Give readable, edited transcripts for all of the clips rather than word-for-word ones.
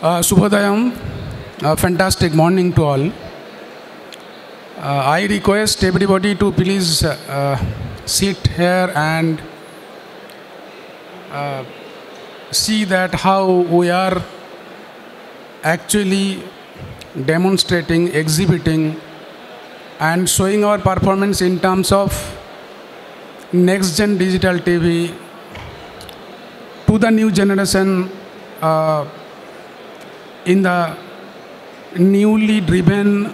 Subhodayam, fantastic morning to all. I request everybody to please sit here and see that how we are actually demonstrating, exhibiting and showing our performance in terms of next gen digital TV to the new generation in the newly driven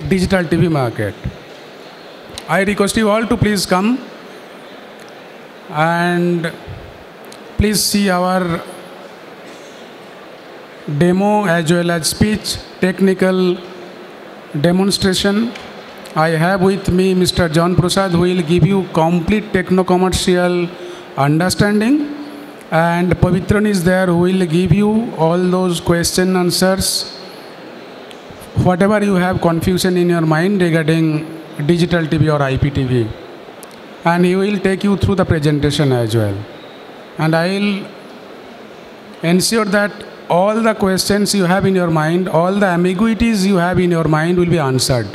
digital TV market. I request you all to please come and please see our demo as well as speech, technical demonstration. I have with me Mr. John Prasad, who will give you complete techno-commercial understanding, and Pavitran is there, who will give you all those question answers, whatever you have confusion in your mind regarding digital TV or IPTV, and he will take you through the presentation as well. And I will ensure that all the questions you have in your mind, all the ambiguities you have in your mind will be answered.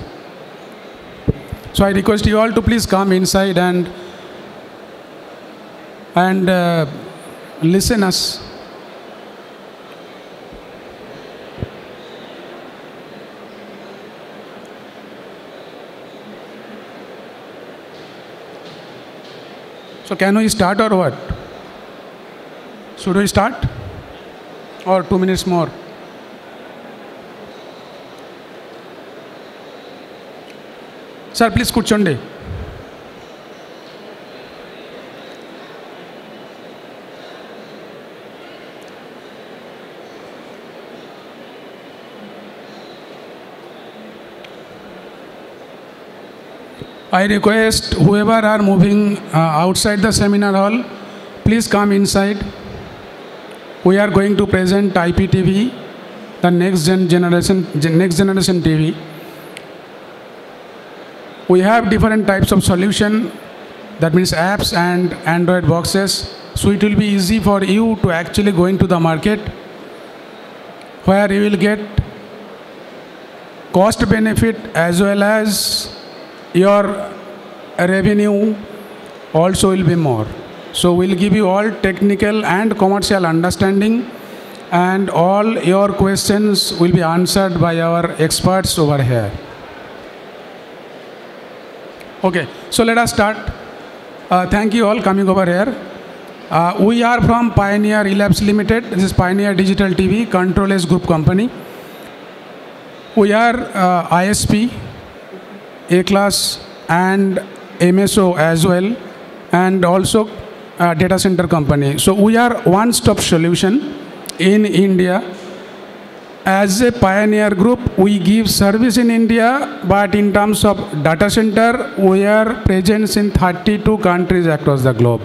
So I request you all to please come inside and listen us. So can we start or what? Should we start? Or 2 minutes more? Sir, please కూర్చోండి. I request whoever are moving outside the seminar hall, please come inside. We are going to present IPTV, the next generation TV. We have different types of solution, that means apps and Android boxes. So it will be easy for you to actually go into the market, where you will get cost benefit as well as your revenue also will be more. So we'll give you all technical and commercial understanding, and all your questions will be answered by our experts over here. Okay, so let us start. Thank you all coming over here. We are from Pioneer Elabs Limited. This is Pioneer Digital TV, Control S Group company. We are ISP, A-class and MSO as well, and also data center company. So we are one-stop solution in India. As a Pioneer Group, we give service in India, but in terms of data center, we are present in 32 countries across the globe.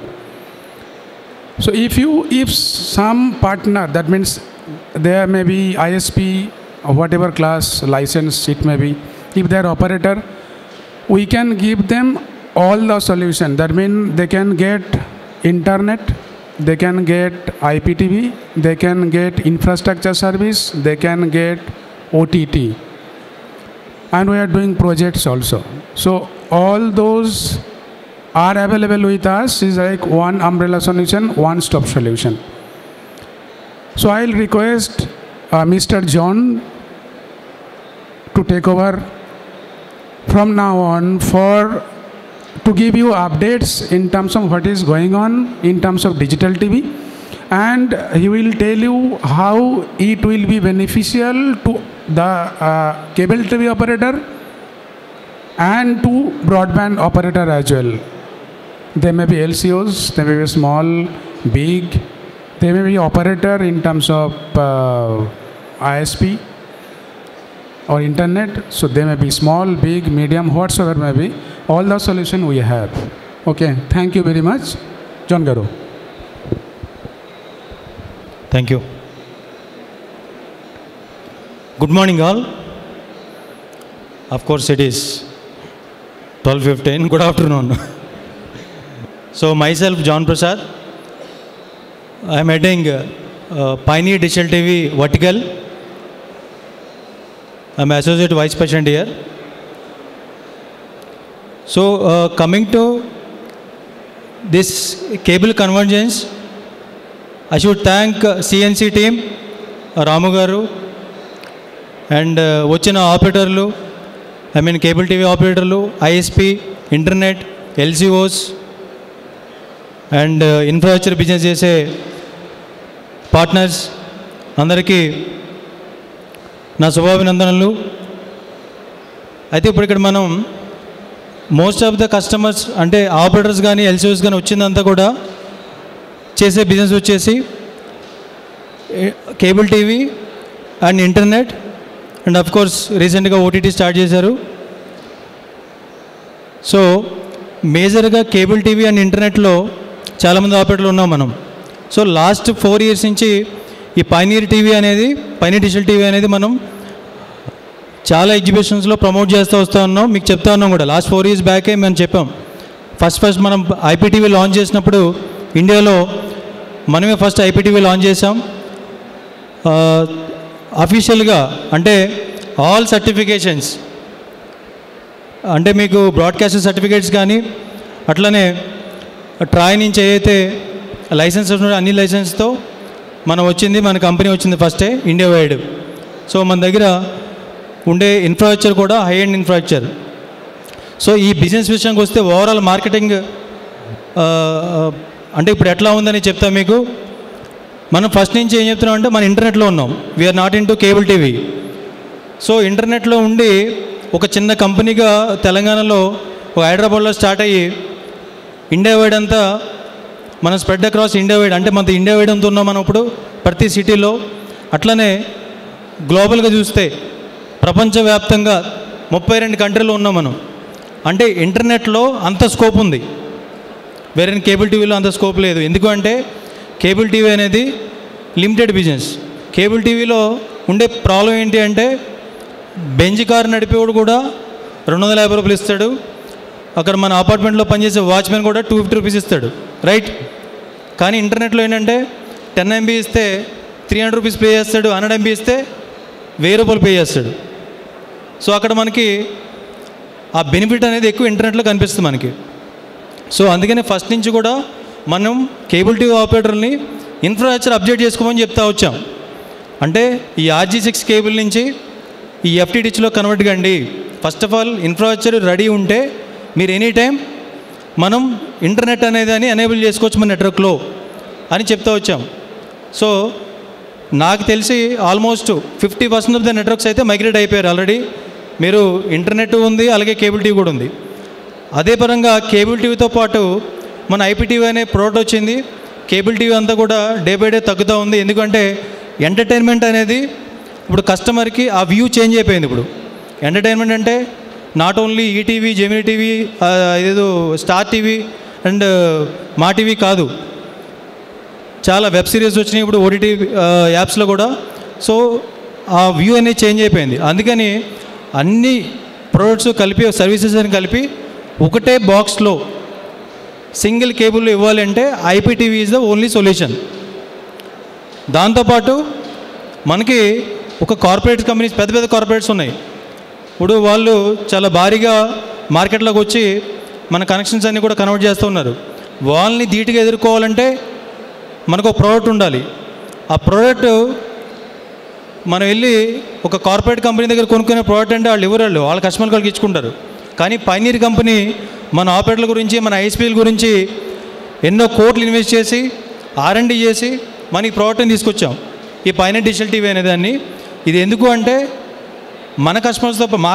So if some partner, that means there may be ISP or whatever class license it may be, if they are operator, we can give them all the solution. That means they can get internet, they can get IPTV, they can get infrastructure service, they can get OTT. And we are doing projects also. So all those are available with us. Is like one umbrella solution, one-stop solution. So I'll request Mr. John to take over from now on to give you updates in terms of what is going on in terms of digital TV, and he will tell you how it will be beneficial to the cable TV operator and to broadband operator as well. There may be LCOs, there may be small, big, there may be operator in terms of ISP or internet. So they may be small, big, medium, whatsoever may be. All the solution we have. Okay, thank you very much. John Garu. Thank you. Good morning all. Of course it is 12:15. Good afternoon. So myself, John Prasad, I am heading Pioneer Digital TV Vertical. I'm Associate Vice President here. So coming to this cable convergence, I should thank CNC team, Ramu garu, and vachina operatorlu, I mean cable TV operatorlu, ISP, internet, LCOs, and infrastructure business chese partners అందరికీ నా శుభాభినందనలు. అయితే ఇప్పుడు ఇక్కడ మనం most of the customers అంటే operators కానీ ఎల్సీఓస్ కానీ వచ్చిందంతా కూడా చేసే బిజినెస్ వచ్చేసి cable TV and internet and of course రీసెంట్గా ఓటీటీ స్టార్ట్ చేశారు. సో మేజర్గా కేబుల్ టీవీ అండ్ ఇంటర్నెట్లో చాలామంది ఆపరేటర్లు ఉన్నాం మనం. సో లాస్ట్ 4 years నుంచి ఈ పైనీర్ డిజిటల్ టీవీ అనేది మనం చాలా ఎగ్జిబిషన్స్లో ప్రమోట్ చేస్తూ వస్తూ ఉన్నాం. మీకు చెప్తా ఉన్నాం కూడా లాస్ట్ 4 years బ్యాకే మేము చెప్పాం. ఫస్ట్ మనం ఐపీటీవీ లాంచ్ చేసినప్పుడు ఇండియాలో మనమే ఫస్ట్ ఐపీటీవీ లాంచ్ చేసాం. అఫీషియల్గా అంటే ఆల్ సర్టిఫికేషన్స్ అంటే మీకు బ్రాడ్కాస్టర్ సర్టిఫికేట్స్ కానీ అట్లనే ట్రాయ్ నుంచి ఏదైతే లైసెన్స్ అన్ని లైసెన్స్తో మన కంపెనీ వచ్చింది ఫస్టే ఇండియా వైడ్. సో మన దగ్గర ఉండే ఇన్ఫ్రాస్ట్రక్చర్ కూడా హై ఎండ్ ఇన్ఫ్రాస్ట్రక్చర్. సో ఈ బిజినెస్ విషయానికి వస్తే ఓవరాల్ మార్కెటింగ్ అంటే ఇప్పుడు ఎట్లా ఉందని చెప్తాం మీకు. మనం ఫస్ట్ నుంచి ఏం చెప్తున్నాం అంటే మన ఇంటర్నెట్లో ఉన్నాం, we are not in to cable TV. So ఇంటర్నెట్లో ఉండి ఒక చిన్న కంపెనీగా తెలంగాణలో హైదరాబాద్లో స్టార్ట్ అయ్యి ఇండియా వైడ్ అంతా మనం స్ప్రెడ్ అక్రాస్ ఇండియా వైడ్ అంటే మన ఇండియా వైడ్ అంతా ఉన్నాం మనం ఇప్పుడు ప్రతి సిటీలో. అట్లనే గ్లోబల్గా చూస్తే ప్రపంచవ్యాప్తంగా 32 కంట్రీలో ఉన్నాం మనం. అంటే ఇంటర్నెట్లో అంత స్కోప్ ఉంది, వేరే కేబుల్ టీవీలో అంత స్కోప్ లేదు. ఎందుకంటే కేబుల్ టీవీ అనేది లిమిటెడ్ బిజినెస్. కేబుల్ టీవీలో ఉండే ప్రాబ్లం ఏంటి అంటే బెంజ్ కారు నడిపేవాడు కూడా 250 రూపాయలు ఇస్తాడు, అక్కడ మన అపార్ట్మెంట్లో పనిచేసే వాచ్మెన్ కూడా 250 రూపీస్ ఇస్తాడు, రైట్? కానీ ఇంటర్నెట్లో ఏంటంటే 10 MB ఇస్తే 300 రూపీస్ పే చేస్తాడు, 100 MB ఇస్తే 1000 రూపాయలు పే చేస్తాడు. సో అక్కడ మనకి ఆ బెనిఫిట్ అనేది ఎక్కువ ఇంటర్నెట్లో కనిపిస్తుంది మనకి. సో అందుకనే ఫస్ట్ నుంచి కూడా మనం కేబుల్ టీవీ ఆపరేటర్ని ఇన్ఫ్రాస్ట్రక్చర్ అప్డేట్ చేసుకోమని చెప్తా వచ్చాం. అంటే ఈ RG6 కేబుల్ నుంచి ఈ FTTHలో కన్వర్ట్ కండి. First of all infrastructure ready ఉంటే మీరు ఎనీ టైం మనం ఇంటర్నెట్ అనేది అని ఎనేబుల్ చేసుకోవచ్చు మన నెట్వర్క్లో అని చెప్తా వచ్చాం. సో నాకు తెలిసి ఆల్మోస్ట్ 50% ఆఫ్ ద నెట్వర్క్స్ అయితే మైగ్రేట్ అయిపోయారు ఆల్రెడీ. మీరు ఇంటర్నెట్ ఉంది, అలాగే కేబుల్ టీవీ కూడా ఉంది. అదే పరంగా కేబుల్ టీవీతో పాటు మన ఐపీటీవీ అనే ప్రోడక్ట్ వచ్చింది. కేబుల్ టీవీ అంతా కూడా డే బై డే తగ్గుతూ ఉంది. ఎందుకంటే ఎంటర్టైన్మెంట్ అనేది ఇప్పుడు కస్టమర్కి ఆ వ్యూ చేంజ్ అయిపోయింది. ఇప్పుడు ఎంటర్టైన్మెంట్ అంటే not only ETV, Gemini TV, ఇదేదో స్టార్ టీవీ అండ్ మా టీవీ కాదు, చాలా వెబ్ సిరీస్ వచ్చినాయి ఇప్పుడు ఓటీటీ యాప్స్లో కూడా. సో ఆ వ్యూ అనేది చేంజ్ అయిపోయింది. అందుకని అన్ని ప్రోడక్ట్స్ కలిపి సర్వీసెస్ అని కలిపి ఒకటే బాక్స్లో సింగిల్ కేబుల్ ఇవ్వాలి అంటే IPTV is the only solution. దాంతోపాటు మనకి ఒక కార్పొరేట్ కంపెనీస్, పెద్ద పెద్ద కార్పొరేట్స్ ఉన్నాయి. ఇప్పుడు వాళ్ళు చాలా భారీగా మార్కెట్లోకి వచ్చి మన కనెక్షన్స్ అన్నీ కూడా కన్వర్ట్ చేస్తూ ఉన్నారు. వాళ్ళని ధీటుగా ఎదుర్కోవాలంటే మనకు ఒక ప్రోడక్ట్ ఉండాలి. ఆ ప్రోడక్ట్ మనం వెళ్ళి ఒక కార్పొరేట్ కంపెనీ దగ్గర కొనుక్కునే ప్రోడక్ట్ అంటే వాళ్ళు ఎవరు వాళ్ళ కస్టమర్కి వాళ్ళకి ఇచ్చుకుంటారు. కానీ పైనీర్ కంపెనీ మన ఆపరేటర్ల గురించి, మన ఐఎస్పీల గురించి ఎన్నో కోట్లు ఇన్వెస్ట్ చేసి R&D చేసి మన ఈ ప్రోడక్ట్ని తీసుకొచ్చాం, ఈ పైనీర్ డిజిటల్ టీవీ అనే దాన్ని. ఇది ఎందుకు అంటే మా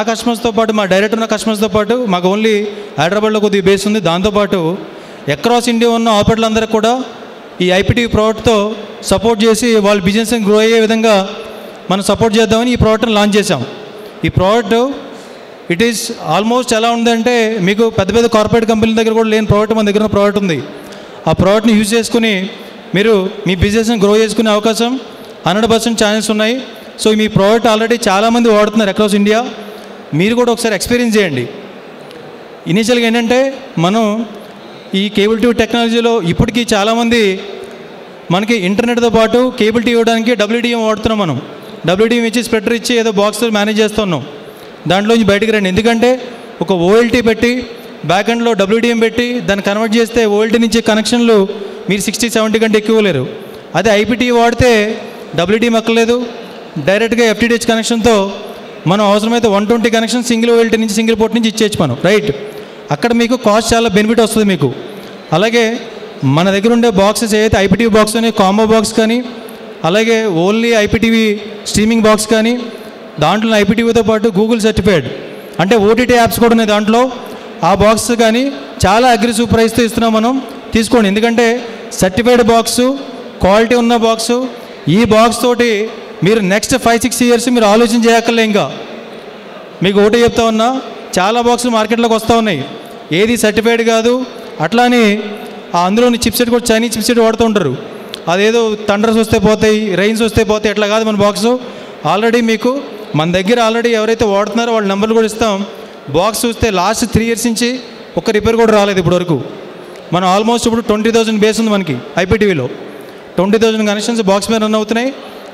కస్టమర్స్తో పాటు మా డైరెక్ట్ ఉన్న కస్టమర్స్తో పాటు మాకు ఓన్లీ హైదరాబాద్లో కొద్దిగా బేస్ ఉంది. దాంతోపాటు అక్రాస్ ఇండియా ఉన్న ఆపరేటర్లందరికీ కూడా ఈ ఐపీటీవీ ప్రోడక్ట్తో సపోర్ట్ చేసి వాళ్ళ బిజినెస్ని గ్రో అయ్యే విధంగా మనం సపోర్ట్ చేద్దామని ఈ ప్రోడక్ట్ని లాంచ్ చేసాం. ఈ ప్రోడక్ట్ ఇట్ ఈస్ ఆల్మోస్ట్ ఎలా ఉందంటే మీకు పెద్ద పెద్ద కార్పొరేట్ కంపెనీల దగ్గర కూడా లేని ప్రోడక్ట్ మన దగ్గర ప్రోడక్ట్ ఉంది. ఆ ప్రోడక్ట్ని యూజ్ చేసుకుని మీరు మీ బిజినెస్ని గ్రో చేసుకునే అవకాశం 100% ఛానల్స్ ఉన్నాయి. సో మీ ప్రోడక్ట్ ఆల్రెడీ చాలామంది వాడుతున్నారు అక్రాస్ ఇండియా. మీరు కూడా ఒకసారి ఎక్స్పీరియన్స్ చేయండి. ఇనీషియల్గా ఏంటంటే మనం ఈ కేబుల్ టీవీ టెక్నాలజీలో ఇప్పటికీ చాలామంది మనకి ఇంటర్నెట్తో పాటు కేబుల్ టీవీ ఇవ్వడానికి WDM వాడుతున్నాం. మనం WDM ఇచ్చి స్ప్రెడర్ ఇచ్చి ఏదో బాక్స్ మేనేజ్ చేస్తున్నాం. దాంట్లోంచి బయటికి రండి. ఎందుకంటే ఒక OLT పెట్టి బ్యాక్ ఎండ్లో WDM పెట్టి దాన్ని కన్వర్ట్ చేస్తే OLT నుంచి కనెక్షన్లు మీరు 60-70 కంటే ఎక్కువ లేరు. అదే IPTV వాడితే WDM ఎక్కలేదు, డైరెక్ట్గా FTTH కనెక్షన్తో మనం అవసరమైతే 120 కనెక్షన్ సింగిల్ OLT నుంచి సింగిల్ పోర్ట్ నుంచి ఇచ్చేయచ్చు మనం, రైట్. అక్కడ మీకు కాస్ట్ చాలా బెనిఫిట్ వస్తుంది మీకు. అలాగే మన దగ్గర ఉండే బాక్సెస్ ఏదైతే IPTV బాక్స్ అని కాంబో బాక్స్ కానీ, అలాగే ఓన్లీ IPTV స్ట్రీమింగ్ బాక్స్ కానీ, దాంట్లో IPTVతో పాటు గూగుల్ సర్టిఫైడ్ అంటే OTT యాప్స్ కూడా ఉన్నాయి దాంట్లో. ఆ బాక్స్ కానీ చాలా అగ్రెసివ్ ప్రైస్తో ఇస్తున్నాం మనం, తీసుకోండి. ఎందుకంటే సర్టిఫైడ్ బాక్సు, క్వాలిటీ ఉన్న బాక్సు, ఈ బాక్స్ తోటి మీరు నెక్స్ట్ 5-6 ఇయర్స్ మీరు ఆలోచన చేయక్కర్లే. ఇంకా మీకు ఒకటే చెప్తా ఉన్నా, చాలా బాక్సులు మార్కెట్లోకి వస్తూ ఉన్నాయి, ఏది సర్టిఫైడ్ కాదు. అట్లా అని అందులోని చిప్సెట్ కూడా చైనీస్ చిప్సెట్ వాడుతూ ఉంటారు. అదేదో థండర్స్ వస్తే పోతాయి, రైన్స్ వస్తే పోతాయి, అట్లా కాదు మన బాక్సు. ఆల్రెడీ మీకు మన దగ్గర ఆల్రెడీ ఎవరైతే వాడుతున్నారో వాళ్ళ నెంబర్లు కూడా ఇస్తాం. బాక్స్ చూస్తే లాస్ట్ 3 ఇయర్స్ నుంచి ఒక్క రిపేర్ కూడా రాలేదు ఇప్పటి వరకు. మనం ఆల్మోస్ట్ ఇప్పుడు 20,000 బేస్ ఉంది మనకి IPTVలో. 20,000 కనెక్షన్స్ బాక్స్ మీద రన్ అవుతున్నాయి.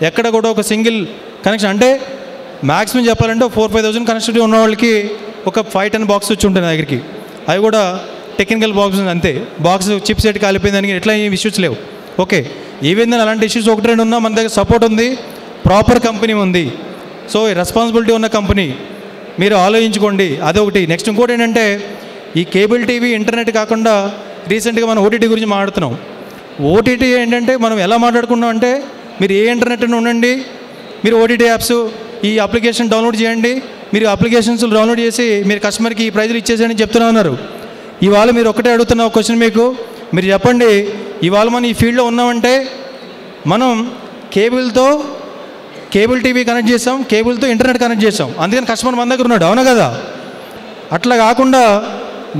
ఎక్కడ కూడా ఒక సింగిల్ కనెక్షన్ అంటే మ్యాక్సిమం చెప్పాలంటే 4-5,000 కనెక్టివిటీ ఉన్న వాళ్ళకి ఒక 5-10 బాక్స్ వచ్చి ఉంటాయి నా దగ్గరికి. అవి కూడా టెక్నికల్ బాక్స్ అంతే. బాక్స్ చిప్ సెట్ కాలిపోయిందని ఎట్లా ఏం ఇష్యూస్ లేవు. ఓకే, ఈవెన్ అలాంటి ఇష్యూస్ 1-2 ఉన్నా మన దగ్గర సపోర్ట్ ఉంది, ప్రాపర్ కంపెనీ ఉంది. సో రెస్పాన్సిబిలిటీ ఉన్న కంపెనీ, మీరు ఆలోచించుకోండి. అదొకటి. నెక్స్ట్ ఇంకోటి ఏంటంటే, ఈ కేబుల్ టీవీ ఇంటర్నెట్ కాకుండా రీసెంట్గా మనం OTT గురించి మాట్లాడుతున్నాం. OTT ఏంటంటే మనం ఎలా మాట్లాడుకున్నాం అంటే, మీరు ఏ ఇంటర్నెట్ ఉండండి, మీరు OTT యాప్స్ ఈ అప్లికేషన్ డౌన్లోడ్ చేయండి, మీరు అప్లికేషన్స్ డౌన్లోడ్ చేసి మీరు కస్టమర్కి ఈ ప్రైజులు ఇచ్చేసేయని చెప్తున్నా ఉన్నారు. ఇవాళ మీరు ఒకటే అడుగుతున్న ఒక క్వశ్చన్ మీకు, మీరు చెప్పండి, ఇవాళ మనం ఈ ఫీల్డ్లో ఉన్నామంటే మనం కేబుల్ టీవీ కనెక్ట్ చేసాం, కేబుల్తో ఇంటర్నెట్ కనెక్ట్ చేసాం, అందుకని కస్టమర్ మన దగ్గర ఉన్నాడు, అవునా కదా? అట్లా కాకుండా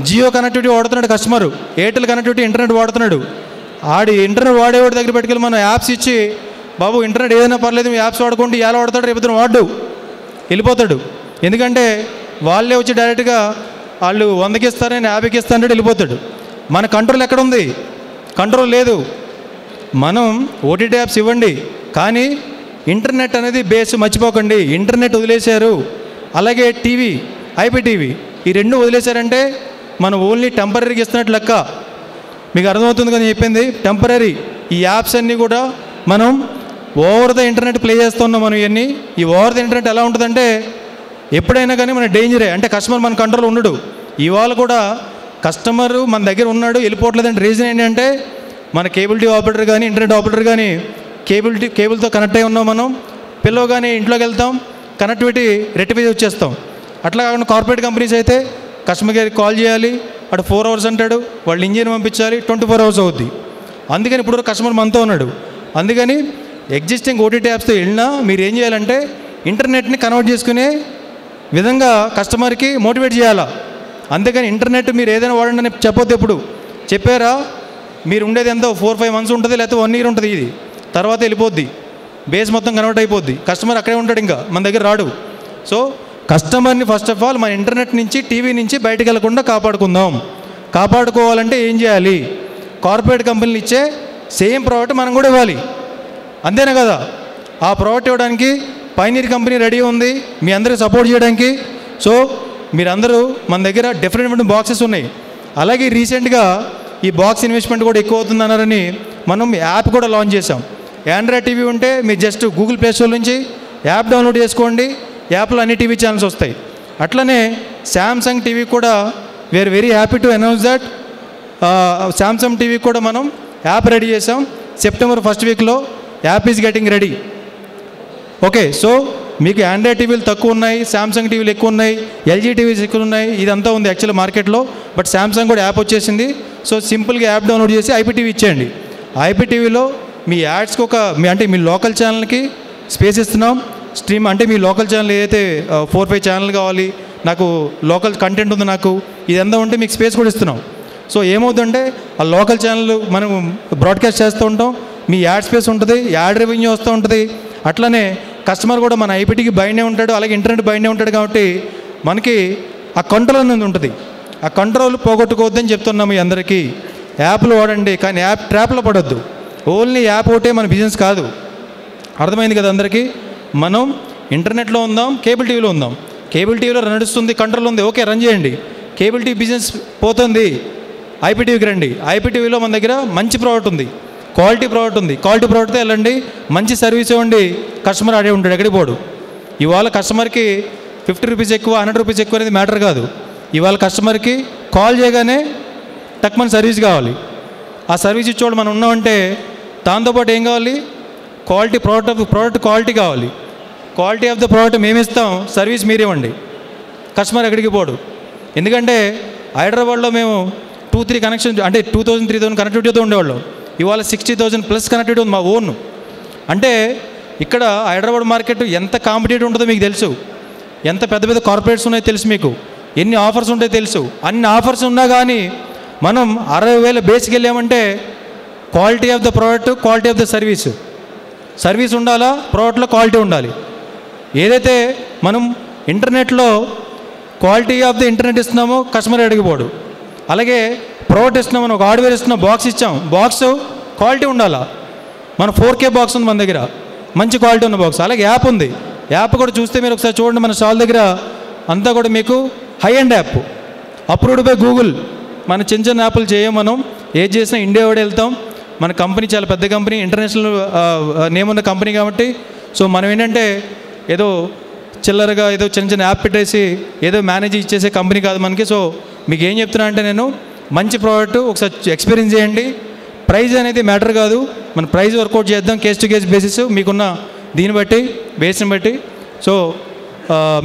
జియో కనెక్టివిటీ వాడుతున్నాడు కస్టమరు, ఎయిర్టెల్ కనెక్టివిటీ ఇంటర్నెట్ వాడుతున్నాడు. ఆడి ఇంటర్నెట్ వాడేవాడి దగ్గర పెట్టుకెళ్ళి మనం యాప్స్ ఇచ్చి, బాబు ఇంటర్నెట్ ఏదైనా పర్లేదు మీ యాప్స్ వాడుకుంటే ఎలా వాడతాడు, రేపు వాడు వెళ్ళిపోతాడు. ఎందుకంటే వాళ్ళే వచ్చి డైరెక్ట్గా వాళ్ళు 100కి ఇస్తారని 50కి ఇస్తారంటే వెళ్ళిపోతాడు. మన కంట్రోల్ ఎక్కడ ఉంది? కంట్రోల్ లేదు. మనం OTT యాప్స్ ఇవ్వండి, కానీ ఇంటర్నెట్ అనేది బేస్ మర్చిపోకండి. ఇంటర్నెట్ వదిలేశారు, అలాగే టీవీ IPTV ఈ రెండు వదిలేశారంటే మనం ఓన్లీ టెంపరీగా ఇస్తున్నట్టు లెక్క. మీకు అర్థమవుతుంది కదా చెప్పింది, టెంపరీ. ఈ యాప్స్ అన్నీ కూడా మనం ఓవర్ ద ఇంటర్నెట్ ప్లే చేస్తున్నాం. మనం ఇవన్నీ ఈ ఓవర్ ద ఇంటర్నెట్ ఎలా ఉంటుందంటే ఎప్పుడైనా కానీ మన డేంజరే. అంటే కస్టమర్ మన కంట్రోల్ ఉండడు. ఇవాళ కూడా కస్టమర్ మన దగ్గర ఉన్నాడు, వెళ్ళిపోవట్లేదంటే రీజన్ ఏంటంటే మన కేబుల్ టీవీ ఆపరేటర్ కానీ ఇంటర్నెట్ ఆపరేటర్ కానీ కేబుల్తో కనెక్ట్ అయి ఉన్నాం. మనం పిల్లవగానే ఇంట్లోకి వెళ్తాం, కనెక్టివిటీ రెక్టిఫై వచ్చేస్తాం. అట్లా కాకుండా కార్పొరేట్ కంపెనీస్ అయితే కస్టమర్ కేర్కి కాల్ చేయాలి, అటు 4 hours అంటాడు, వాళ్ళు ఇంజనీర్ పంపించాలి, 24 hours అవుద్ది. అందుకని ఇప్పుడు కస్టమర్ మనతో ఉన్నాడు. అందుకని ఎగ్జిస్టింగ్ OTT యాప్స్తో వెళ్ళినా మీరు ఏం చేయాలంటే ఇంటర్నెట్ని కన్వర్ట్ చేసుకునే విధంగా కస్టమర్కి మోటివేట్ చేయాలా. అంతేగాని ఇంటర్నెట్ మీరు ఏదైనా వాడండి అని చెప్పొద్దు. ఎప్పుడు చెప్పారా, మీరు ఉండేది ఎంతో 4-5 months ఉంటుంది, లేకపోతే 1 year ఉంటుంది. ఇది తర్వాత వెళ్ళిపోద్ది, బేస్ మొత్తం కన్వర్ట్ అయిపోద్ది, కస్టమర్ అక్కడే ఉంటాడు, ఇంకా మన దగ్గర రాడు. సో కస్టమర్ని ఫస్ట్ ఆఫ్ ఆల్ మన ఇంటర్నెట్ నుంచి టీవీ నుంచి బయటకు వెళ్లకుండా కాపాడుకుందాం. కాపాడుకోవాలంటే ఏం చేయాలి? కార్పొరేట్ కంపెనీలు ఇచ్చే సేమ్ ప్రోడక్ట్ మనం కూడా ఇవ్వాలి, అంతేనా కదా? ఆ ప్రోడక్ట్ ఇవ్వడానికి పైనీర్ కంపెనీ రెడీ ఉంది మీ అందరికీ సపోర్ట్ చేయడానికి. సో మీరందరూ మన దగ్గర డిఫరెంట్ బాక్సెస్ ఉన్నాయి. అలాగే రీసెంట్గా ఈ బాక్స్ ఇన్వెస్ట్మెంట్ కూడా ఎక్కువ అవుతుంది అన్నారని మనం యాప్ కూడా లాంచ్ చేసాం. ఆండ్రాయిడ్ టీవీ ఉంటే మీరు జస్ట్ గూగుల్ ప్లే స్టోర్ నుంచి యాప్ డౌన్లోడ్ చేసుకోండి, యాప్లో అన్ని టీవీ ఛానల్స్ వస్తాయి. అట్లనే శాంసంగ్ టీవీ కూడా we're very happy to announce that Samsung TV కూడా మనం యాప్ రెడీ చేసాం. September 1st weekలో app is getting ready. Okay, so మీకు ఆండ్రాయిడ్ టీవీలు తక్కువ ఉన్నాయి, శాంసంగ్ టీవీలు ఎక్కువ ఉన్నాయి, LG టీవీస్ ఎక్కువ ఉన్నాయి, ఇదంతా ఉంది యాక్చువల్లీ మార్కెట్లో. బట్ శాంసంగ్ కూడా యాప్ వచ్చేసింది. సో సింపుల్గా యాప్ డౌన్లోడ్ చేసి IPTV ఇచ్చేయండి. IPTVలో మీ యాడ్స్కి అంటే మీ లోకల్ ఛానల్కి స్పేస్ ఇస్తున్నాం. స్ట్రీమ్ అంటే మీ లోకల్ ఛానల్ ఏదైతే 4-5 ఛానల్ కావాలి, నాకు లోకల్ కంటెంట్ ఉంది, నాకు ఇదంతా ఉంటే మీకు స్పేస్ కూడా ఇస్తున్నాం. సో ఏమవుతుందంటే ఆ లోకల్ ఛానల్ మనం బ్రాడ్కాస్ట్ చేస్తూ ఉంటాం, మీ యాడ్ స్పేస్ ఉంటుంది, యాడ్ రెవెన్యూ వస్తూ ఉంటుంది. అట్లనే కస్టమర్ కూడా మన IPTVకి బైండే ఉంటాడు, అలాగే ఇంటర్నెట్ బైండే ఉంటాడు. కాబట్టి మనకి ఆ కంట్రోల్ అనేది ఉంటుంది. ఆ కంట్రోల్ పోగొట్టుకోవద్దని చెప్తున్నాము మీ అందరికీ. యాప్లు వాడండి, కానీ యాప్ ట్రాప్లో పడొద్దు. ఓన్లీ యాప్ ఒకటే మన బిజినెస్ కాదు. అర్థమైంది కదా అందరికీ? మనం ఇంటర్నెట్లో ఉందాం, కేబుల్ టీవీలో ఉందాం. కేబుల్ టీవీలో నడుస్తుంది, కంట్రోల్ ఉంది, ఓకే రన్ చేయండి. కేబుల్ టీవీ బిజినెస్ పోతుంది, ఐపీటీవీకి రండి. ఐపీటీవీలో మన దగ్గర మంచి ప్రోడక్ట్ ఉంది, క్వాలిటీ ప్రోడక్ట్ ఉంది. క్వాలిటీ ప్రోడక్ట్తో వెళ్ళండి, మంచి సర్వీస్ ఇవ్వండి, కస్టమర్ ఆడే ఉంటాడు, ఎక్కడికి పోడు. ఇవాళ కస్టమర్కి 50 రూపీస్ ఎక్కువ, 100 రూపీస్ ఎక్కువ అనేది మ్యాటర్ కాదు. ఇవాళ కస్టమర్కి కాల్ చేయగానే తక్కువ సర్వీస్ కావాలి. ఆ సర్వీస్ ఇచ్చేవాడు మనం ఉన్నామంటే దాంతోపాటు ఏం కావాలి? క్వాలిటీ ప్రోడక్ట్ క్వాలిటీ కావాలి. క్వాలిటీ ఆఫ్ ద ప్రోడక్ట్ మేము ఇస్తాం, సర్వీస్ మీరు ఇవ్వండి, కస్టమర్ ఎక్కడికి పోడు. ఎందుకంటే హైదరాబాద్లో మేము 2-3 కనెక్షన్ అంటే 2000-3000 కనెక్టివిటీతో ఉండేవాళ్ళం. ఇవాళ 60,000 ప్లస్ కనెక్టివిటీ ఉంది మా ఓన్. అంటే ఇక్కడ హైదరాబాద్ మార్కెట్ ఎంత కాంపిటేటివ్ ఉంటుందో మీకు తెలుసు, ఎంత పెద్ద పెద్ద కార్పొరేట్స్ ఉన్నాయో తెలుసు, మీకు ఎన్ని ఆఫర్స్ ఉంటాయో తెలుసు. అన్ని ఆఫర్స్ ఉన్నా కానీ మనం 60,000 బేస్కి వెళ్ళామంటే quality of the product, quality of the service ఉండాలా, ప్రోడక్ట్లో క్వాలిటీ ఉండాలి. ఏదైతే మనం ఇంటర్నెట్లో క్వాలిటీ ఆఫ్ ద ఇంటర్నెట్ ఇస్తున్నామో కస్టమర్ అడిగిపోడు. అలాగే ప్రోడక్ట్ ఇస్తున్నాం, మనం ఒక హార్డ్వేర్ ఇస్తున్నాం, బాక్స్ ఇచ్చాం, బాక్స్ క్వాలిటీ ఉండాలా. మన 4K బాక్స్ ఉంది మన దగ్గర, మంచి క్వాలిటీ ఉన్న బాక్స్. అలాగే యాప్ ఉంది, యాప్ కూడా చూస్తే మీరు ఒకసారి చూడండి, మన స్టాల్ దగ్గర అంతా కూడా మీకు high and app, approved by Google. మన చిన్న చిన్న యాప్లు చేయం, మనం ఏది చేసినా ఇండియా కూడా వెళ్తాం. మన కంపెనీ చాలా పెద్ద కంపెనీ, ఇంటర్నేషనల్ నేమ్ ఉన్న కంపెనీ కాబట్టి సో మనం ఏంటంటే ఏదో చిల్లరగా ఏదో చిన్న చిన్న యాప్ పెట్టేసి ఏదో మేనేజ్ ఇచ్చేసే కంపెనీ కాదు మనకి. సో మీకు ఏం చెప్తున్నా అంటే నేను మంచి ప్రోడక్ట్ ఒకసారి ఎక్స్పీరియన్స్ చేయండి. ప్రైస్ అనేది మ్యాటర్ కాదు, మన ప్రైస్ వర్కౌట్ చేద్దాం కేస్ టు కేస్ బేసిస్, మీకున్న దీన్ని బట్టి బేస్ని బట్టి. సో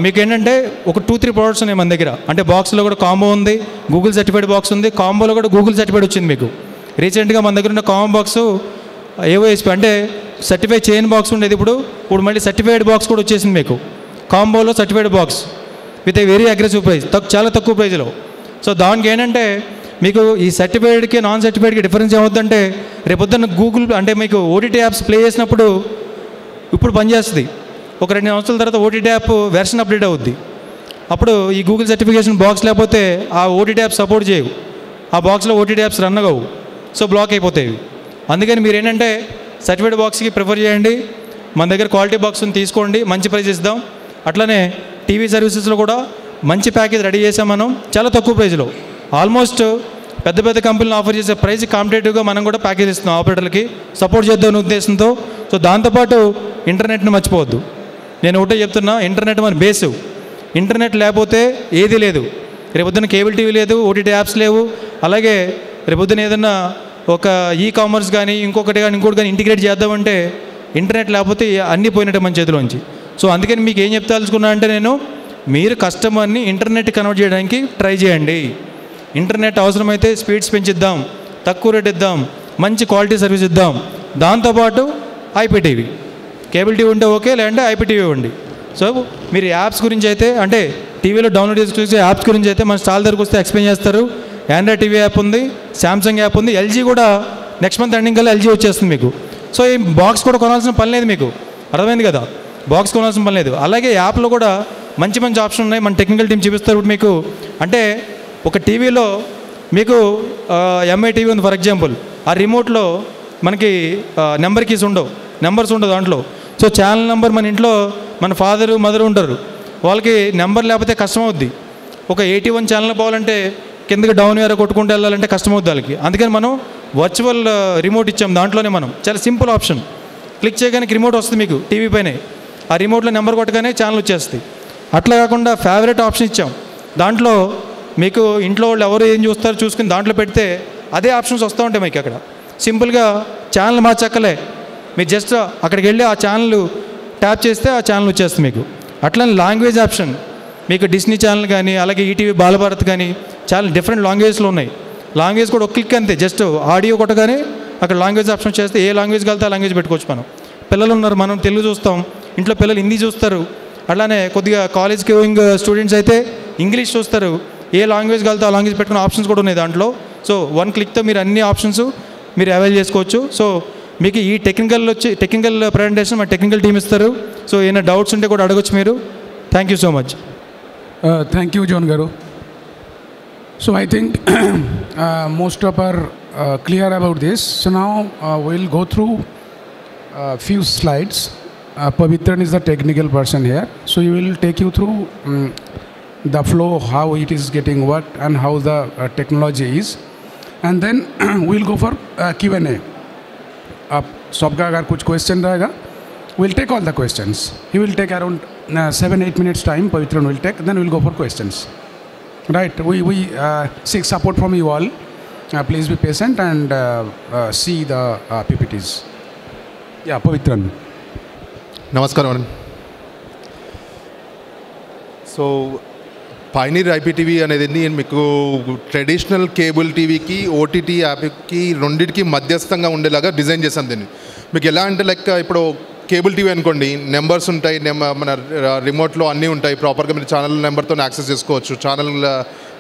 మీకు ఏంటంటే ఒక 2-3 ప్రోడక్ట్స్ ఉన్నాయి మన దగ్గర. అంటే బాక్స్లో కూడా కాంబో ఉంది, గూగుల్ సర్టిఫైడ్ బాక్స్ ఉంది, కాంబోలో కూడా గూగుల్ సర్టిఫైడ్ వచ్చింది మీకు. రీసెంట్గా మన దగ్గర ఉన్న కాంబో బాక్స్ ఏఓఎస్పీ అంటే సర్టిఫై చేయని బాక్స్ ఉండేది, ఇప్పుడు మళ్ళీ సర్టిఫైడ్ బాక్స్ కూడా వచ్చేసింది మీకు. కాంబోలో certified box with a very aggressive price, చాలా తక్కువ ప్రైస్లో. సో దానికి ఏంటంటే మీకు ఈ సర్టిఫైడ్కి నాన్ సర్టిఫైడ్కి డిఫరెన్స్ ఏమవుతుందంటే రేపొద్దున్న గూగుల్ అంటే మీకు ఓటీటీ యాప్స్ ప్లే చేసినప్పుడు ఇప్పుడు పనిచేస్తుంది, ఒక 2 సంవత్సరాల తర్వాత ఓటీటీ యాప్ వెర్షన్ అప్డేట్ అవుద్ది. అప్పుడు ఈ గూగుల్ సర్టిఫికేషన్ బాక్స్ లేకపోతే ఆ ఓటీటీ యాప్ సపోర్ట్ చేయవు, ఆ బాక్స్లో ఓటీటీ యాప్స్ రన్ అవ్వవు, సో బ్లాక్ అయిపోతాయి. అందుకని మీరు ఏంటంటే సర్టిఫైడ్ బాక్స్కి ప్రిఫర్ చేయండి. మన దగ్గర క్వాలిటీ బాక్స్ని తీసుకోండి, మంచి ప్రైస్ ఇద్దాం. అట్లనే టీవీ సర్వీసెస్లో కూడా మంచి ప్యాకేజ్ రెడీ చేసాం మనం, చాలా తక్కువ ప్రైస్లో. ఆల్మోస్ట్ పెద్ద పెద్ద కంపెనీలు ఆఫర్ చేసే ప్రైస్ కాంపిటేటివ్గా మనం కూడా ప్యాకేజ్ ఇస్తున్నాం ఆపరేటర్లకి, సపోర్ట్ చేద్దామనే ఉద్దేశంతో. సో దాంతోపాటు ఇంటర్నెట్ని మర్చిపోవద్దు. నేను ఒకటే చెప్తున్నా, ఇంటర్నెట్ మన బేసు. ఇంటర్నెట్ లేకపోతే ఏదీ లేదు. రేపొద్దున కేబుల్ టీవీ లేదు, ఓటీటీ యాప్స్ లేవు. అలాగే రేపొద్దున ఏదన్నా ఒక కామర్స్ కానీ ఇంకొకటి కానీ ఇంటిగ్రేట్ చేద్దామంటే ఇంటర్నెట్ లేకపోతే అన్నీ పోయినట్టే మన చేతిలోంచి. సో అందుకని మీకు ఏం చెప్తాల్సుకున్నా అంటే నేను, మీరు కస్టమర్ని ఇంటర్నెట్ కన్వర్ట్ చేయడానికి ట్రై చేయండి. ఇంటర్నెట్ అవసరమైతే స్పీడ్స్ పెంచిద్దాం, తక్కువ రేట్ ఇద్దాం, మంచి క్వాలిటీ సర్వీస్ ఇద్దాం. దాంతోపాటు ఐపీటీవీ, కేబుల్ టీవీ ఉంటే ఓకే, లేదంటే ఐపీటీవీ ఇవ్వండి. సో మీరు యాప్స్ గురించి అయితే అంటే టీవీలో డౌన్లోడ్ చేసుకునే యాప్స్ గురించి అయితే మన స్టాల్ దగ్గరకు వస్తే ఎక్స్ప్లెయిన్ చేస్తారు. ఆండ్రాయిడ్ టీవీ యాప్ ఉంది, శాంసంగ్ యాప్ ఉంది, ఎల్జీ కూడా నెక్స్ట్ మంత్ ఎండింగ్ కల్లా ఎల్జీ వచ్చేస్తుంది మీకు. సో ఈ బాక్స్ కూడా కొనాల్సిన పని లేదు మీకు, అర్థమైంది కదా? బాక్స్ కొనాల్సిన పని లేదు. అలాగే యాప్లో కూడా మంచి మంచి ఆప్షన్ ఉన్నాయి, మన టెక్నికల్ టీం చూపిస్తారు మీకు. అంటే ఒక టీవీలో మీకు ఎంఐ టీవీ ఉంది ఫర్ ఎగ్జాంపుల్, ఆ రిమోట్లో మనకి నెంబర్ కీస్ ఉండవు, నెంబర్స్ ఉండవు దాంట్లో. సో ఛానల్ నెంబర్ మన ఇంట్లో మన ఫాదరు మదర్ ఉంటారు, వాళ్ళకి నెంబర్ లేకపోతే కష్టం అవుద్ది. ఒక 81 ఛానల్ పోవాలంటే కిందకి డౌన్ వేరే కొట్టుకుంటూ వెళ్ళాలంటే కష్టం అవుద్ది వాళ్ళకి. అందుకని మనం వర్చువల్ రిమోట్ ఇచ్చాం, దాంట్లోనే మనం చాలా సింపుల్ ఆప్షన్, క్లిక్ చేయగానే రిమోట్ వస్తుంది మీకు టీవీ పైనే, ఆ రిమోట్లో నెంబర్ కొట్టగానే ఛానల్ వచ్చేస్తుంది. అట్లా కాకుండా ఫేవరెట్ ఆప్షన్ ఇచ్చాం, దాంట్లో మీకు ఇంట్లో వాళ్ళు ఎవరు ఏం చూస్తారో చూసుకుని దాంట్లో పెడితే అదే ఆప్షన్స్ వస్తూ ఉంటాయి మీకు. అక్కడ సింపుల్గా ఛానల్ మార్చక్కలే, మీరు జస్ట్ అక్కడికి వెళ్ళి ఆ ఛానల్ ట్యాప్ చేస్తే ఆ ఛానల్ వచ్చేస్తుంది మీకు. అట్లనే లాంగ్వేజ్ ఆప్షన్ మీకు డిస్నీ ఛానల్ కానీ అలాగే ఈటీవీ బాలభారత్ కానీ చాలా డిఫరెంట్ లాంగ్వేజ్లో ఉన్నాయి. లాంగ్వేజ్ కూడా ఒక క్లిక్ అంతే, జస్ట్ ఆడియో కొట్టగానే అక్కడ లాంగ్వేజ్ ఆప్షన్ చేస్తే ఏ లాంగ్వేజ్ కలితే ఆ లాంగ్వేజ్ పెట్టుకోవచ్చు. మనం పిల్లలు ఉన్నారు, మనం తెలుగు చూస్తాం, ఇంట్లో పిల్లలు హిందీ చూస్తారు. అట్లానే కొద్దిగా కాలేజ్కి గోయింగ్ స్టూడెంట్స్ అయితే ఇంగ్లీష్ చూస్తారు, ఏ లాంగ్వేజ్ కలితే ఆ లాంగ్వేజ్ పెట్టుకునే ఆప్షన్స్ కూడా ఉన్నాయి దాంట్లో. సో 1 క్లిక్తో మీరు అన్ని ఆప్షన్స్ మీరు అవైల్ చేసుకోవచ్చు. సో మీకు ఈ టెక్నికల్ ప్రజెంటేషన్ మా టెక్నికల్ టీమ్ ఇస్తారు. సో ఏమైనా డౌట్స్ ఉంటే కూడా అడగచ్చు మీరు. Thank you so much. Thank you, John Garu. So I think most of our clear about this. So now we'll go through a few slides. Pavitran is the technical person here. So he will take you through the flow, how it is getting worked and how the technology is. And then we'll go for Q&A. सबका अगर कुछ question रहेगा, we'll take all the questions. He will take around 7-8 minutes time. Pavitran will take. Then we'll go for questions. Right? We seek support from you all. Please be patient and see the PPTs. Yeah, Pavitran. నమస్కారం. So pioneer IPTV అనేది మీకు traditional cable టీవీకి OTT యాప్కి రెండింటికి మధ్యస్థంగా ఉండేలాగా design చేశాను దీన్ని. మీకు ఎలా అంటే లైక్ ఇప్పుడు కేబుల్ టీవీ అనుకోండి, నెంబర్స్ ఉంటాయి, మన రిమోట్లో అన్నీ ఉంటాయి, ప్రాపర్గా మీరు ఛానల్ నెంబర్తో యాక్సెస్ చేసుకోవచ్చు, ఛానల్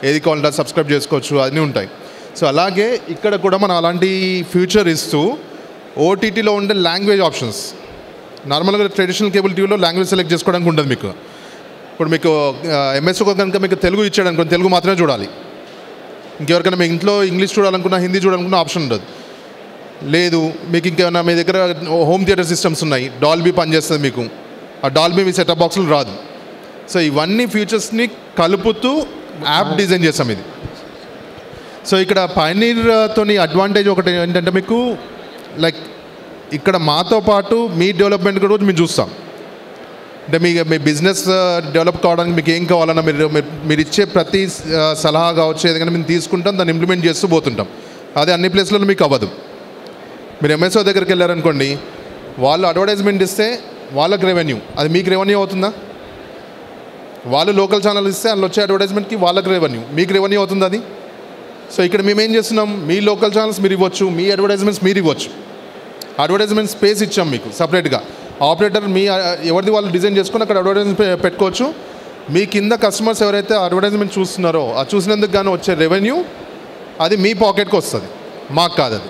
ఏది కావాలంటే సబ్స్క్రైబ్ చేసుకోవచ్చు, అన్నీ ఉంటాయి. సో అలాగే ఇక్కడ కూడా మనం అలాంటి ఫ్యూచర్ ఇస్తూ ఓటీటీలో ఉండే లాంగ్వేజ్ ఆప్షన్స్, నార్మల్గా ట్రెడిషనల్ కేబుల్ టీవీలో లాంగ్వేజ్ సెలెక్ట్ చేసుకోవడానికి ఉంటుంది. మీకు ఇప్పుడు మీకు ఎంఎస్ఓ కనుక మీకు తెలుగు ఇచ్చాడు అనుకోండి, తెలుగు మాత్రమే చూడాలి. ఇంకెవరికైనా మీ ఇంట్లో ఇంగ్లీష్ చూడాలనుకున్నా, హిందీ చూడాలనుకున్న ఆప్షన్ ఉండదు. లేదు మీకు ఇంకేమైనా మీ దగ్గర హోమ్ థియేటర్ సిస్టమ్స్ ఉన్నాయి, డాల్బీ పనిచేస్తుంది, మీకు ఆ డాల్బీ మీ సెటప్ బాక్స్లో రాదు. సో ఇవన్నీ ఫీచర్స్ని కలుపుతూ యాప్ డిజైన్ చేస్తాం ఇది. సో ఇక్కడ పైనీర్తోని అడ్వాంటేజ్ ఒకటి ఏంటంటే మీకు లైక్ ఇక్కడ మాతో పాటు మీ డెవలప్మెంట్ కూడా మేము చూస్తాం. అంటే మీ బిజినెస్ డెవలప్ కావడానికి మీకు ఏం కావాలన్నా మీరు ఇచ్చే ప్రతి సలహా కావచ్చు, ఏదైనా మేము తీసుకుంటాం, దాన్ని ఇంప్లిమెంట్ చేస్తూ పోతుంటాం. అదే అన్ని ప్లేస్లలో మీకు అవ్వదు. మీరు ఎంఎస్ఓ దగ్గరికి వెళ్ళారనుకోండి, వాళ్ళు అడ్వర్టైజ్మెంట్ ఇస్తే వాళ్ళకి రెవెన్యూ, అది మీకు రెవెన్యూ అవుతుందా? వాళ్ళు లోకల్ ఛానల్ ఇస్తే అందులో వచ్చే అడ్వర్టైజ్మెంట్కి వాళ్ళకి రెవెన్యూ, మీకు రెవెన్యూ అవుతుంది అది. సో ఇక్కడ మేము ఏం చేస్తున్నాం, మీ లోకల్ ఛానల్స్ మీరు ఇవ్వచ్చు, మీ అడ్వర్టైజ్మెంట్స్ మీరు ఇవ్వచ్చు. అడ్వర్టైజ్మెంట్ స్పేస్ ఇచ్చాం మీకు సపరేట్గా. ఆపరేటర్ మీ ఎవరిది వాళ్ళు డిజైన్ చేసుకుని అక్కడ అడ్వర్టైజ్మెంట్ పెట్టుకోవచ్చు. మీ కింద కస్టమర్స్ ఎవరైతే అడ్వర్టైజ్మెంట్ చూస్తున్నారో ఆ చూసినందుకు గాను వచ్చే రెవెన్యూ అది మీ పాకెట్కి వస్తుంది, మాకు కాదు అది.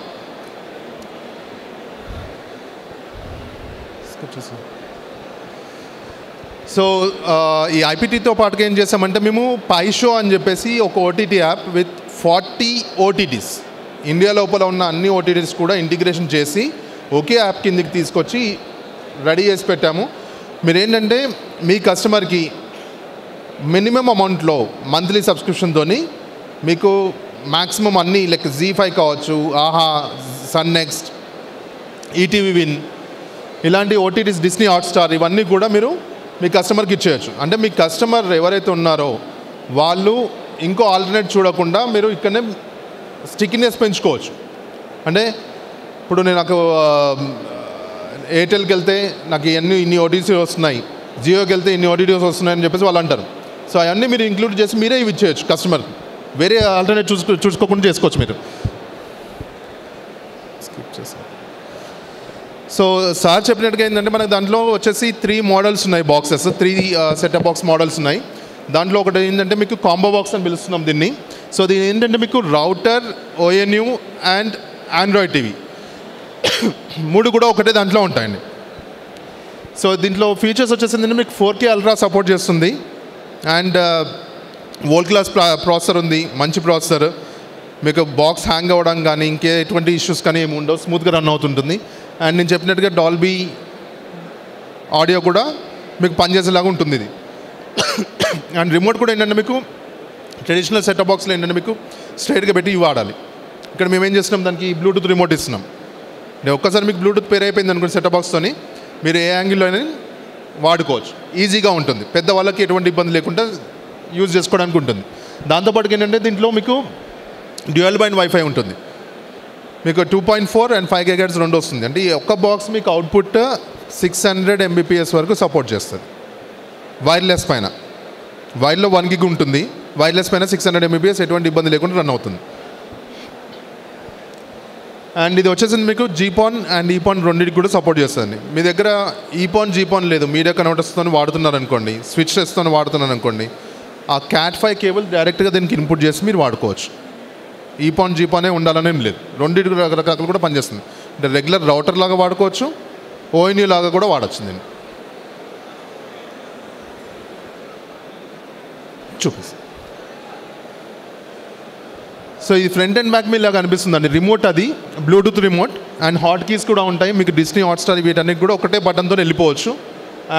సో ఈ ఐపీటీతో పాటుగా ఏం చేస్తామంటే మేము పైషో అని చెప్పేసి ఒక OTT app with 40 OTTs, India లోపల ఉన్న అన్ని OTTs కూడా ఇంటిగ్రేషన్ చేసి ఒకే యాప్ కిందకి తీసుకొచ్చి రెడీ చేసి పెట్టాము. మీరేంటంటే మీ కస్టమర్కి మినిమం అమౌంట్లో మంత్లీ సబ్స్క్రిప్షన్తో మీకు మ్యాక్సిమం అన్నీ లైక్ ZEE5 కావచ్చు, ఆహా, సన్ నెక్స్ట్, ఈటీవీ విన్, ఇలాంటి OTTs, డిస్నీ హాట్స్టార్, ఇవన్నీ కూడా మీరు మీ కస్టమర్కి ఇచ్చేయచ్చు. అంటే మీ కస్టమర్ ఎవరైతే ఉన్నారో వాళ్ళు ఇంకో ఆల్టర్నేట్ చూడకుండా మీరు ఇక్కడనే స్టిక్నెస్ పెంచుకోవచ్చు. అంటే ఇప్పుడు నాకు ఎయిర్టెల్కి వెళ్తే నాకు ఇన్ని OTTs వస్తున్నాయి, జియోకి వెళ్తే ఇన్ని OTTs వస్తున్నాయని చెప్పేసి వాళ్ళు అంటారు. సో అవన్నీ మీరు ఇంక్లూడ్ చేసి మీరే ఇవి ఇచ్చేయచ్చు కస్టమర్కి, వేరే ఆల్టర్నేట్ చూసుకోకుండా చేసుకోవచ్చు మీరు. స్కిప్ చేస్తాను. సో సార్ చెప్పినట్టుగా ఏంటంటే మనకు దాంట్లో వచ్చేసి 3 మోడల్స్ ఉన్నాయి, బాక్సెస్, 3 సెటప్ బాక్స్ మోడల్స్ ఉన్నాయి. దాంట్లో ఒకటి ఏంటంటే మీకు కాంబో బాక్స్ అని పిలుస్తున్నాం దీన్ని. సో దీని ఏంటంటే మీకు router, ONU and Android TV 3 కూడా ఒకటే దాంట్లో ఉంటాయండి. సో దీంట్లో ఫీచర్స్ వచ్చేసిందంటే మీకు 4K అల్ట్రా సపోర్ట్ చేస్తుంది అండ్ వరల్డ్ క్లాస్ ప్రాసెసర్ ఉంది, మంచి ప్రాసెసర్. మీకు బాక్స్ హ్యాంగ్ అవ్వడం కానీ ఇంకే ఎటువంటి ఇష్యూస్ కానీ ఏమి ఉండవు, స్మూత్గా రన్ అవుతుంటుంది. అండ్ నేను చెప్పినట్టుగా డాల్బీ ఆడియో కూడా మీకు పనిచేసేలాగా ఉంటుంది ఇది. అండ్ రిమోట్ కూడా ఏంటంటే మీకు ట్రెడిషనల్ సెటప్ బాక్స్లో ఏంటంటే మీకు స్ట్రైట్గా పెట్టి ఇవి వాడాలి. ఇక్కడ మేము ఏం చేస్తున్నాం, దానికి బ్లూటూత్ రిమోట్ ఇస్తున్నాం. అంటే ఒక్కసారి మీకు బ్లూటూత్ పేర్ అయిపోయింది అనుకోండి సెటప్ బాక్స్తోని, మీరు ఏ యాంగిల్లో అయినా వాడుకోవచ్చు, ఈజీగా ఉంటుంది, పెద్దవాళ్ళకి ఎటువంటి ఇబ్బంది లేకుండా యూజ్ చేసుకోవడానికి ఉంటుంది. దాంతోపాటు ఏంటంటే దీంట్లో మీకు డ్యూయల్ బ్యాండ్ వైఫై ఉంటుంది, మీకు 2.4 అండ్ 5 GHz రెండు వస్తుంది. అంటే ఈ ఒక్క బాక్స్ మీకు అవుట్పుట్ 600 Mbps వరకు సపోర్ట్ చేస్తుంది. వైర్లెస్ పైన, వైర్లో 1 gig ఉంటుంది, వైర్లెస్ పైన 600 Mbps ఎటువంటి ఇబ్బంది లేకుండా రన్ అవుతుంది. అండ్ ఇది వచ్చేసింది మీకు జీపాన్ అండ్ ఈపాన్ రెండింటికి కూడా సపోర్ట్ చేస్తుంది. మీ దగ్గర ఈపాన్ జీపాన్ లేదు, మీడియా కన్వర్టర్స్తో వాడుతున్నారనుకోండి, స్విచ్లెస్తో వాడుతున్నారనుకోండి, ఆ CAT5 కేబుల్ డైరెక్ట్గా దీనికి ఇన్పుట్ చేసి మీరు వాడుకోవచ్చు. ఈపాన్ జీపానే ఉండాలని ఏం లేదు, రెండింటికి రకరకాలు కూడా పనిచేస్తుంది. అంటే రెగ్యులర్ రౌటర్ లాగా వాడుకోవచ్చు, ONU లాగా కూడా వాడచ్చు. దీన్ని చూపిస్తాను. సో ఇది ఫ్రంట్ అండ్ బ్యాక్ మీలా కనిపిస్తుందండి. రిమోట్ అది Bluetooth remote and hot keys కూడా ఉంటాయి. మీకు డిస్నీ హాట్స్టార్ వీటన్నిటి కూడా ఒకటే బటన్తో వెళ్ళిపోవచ్చు.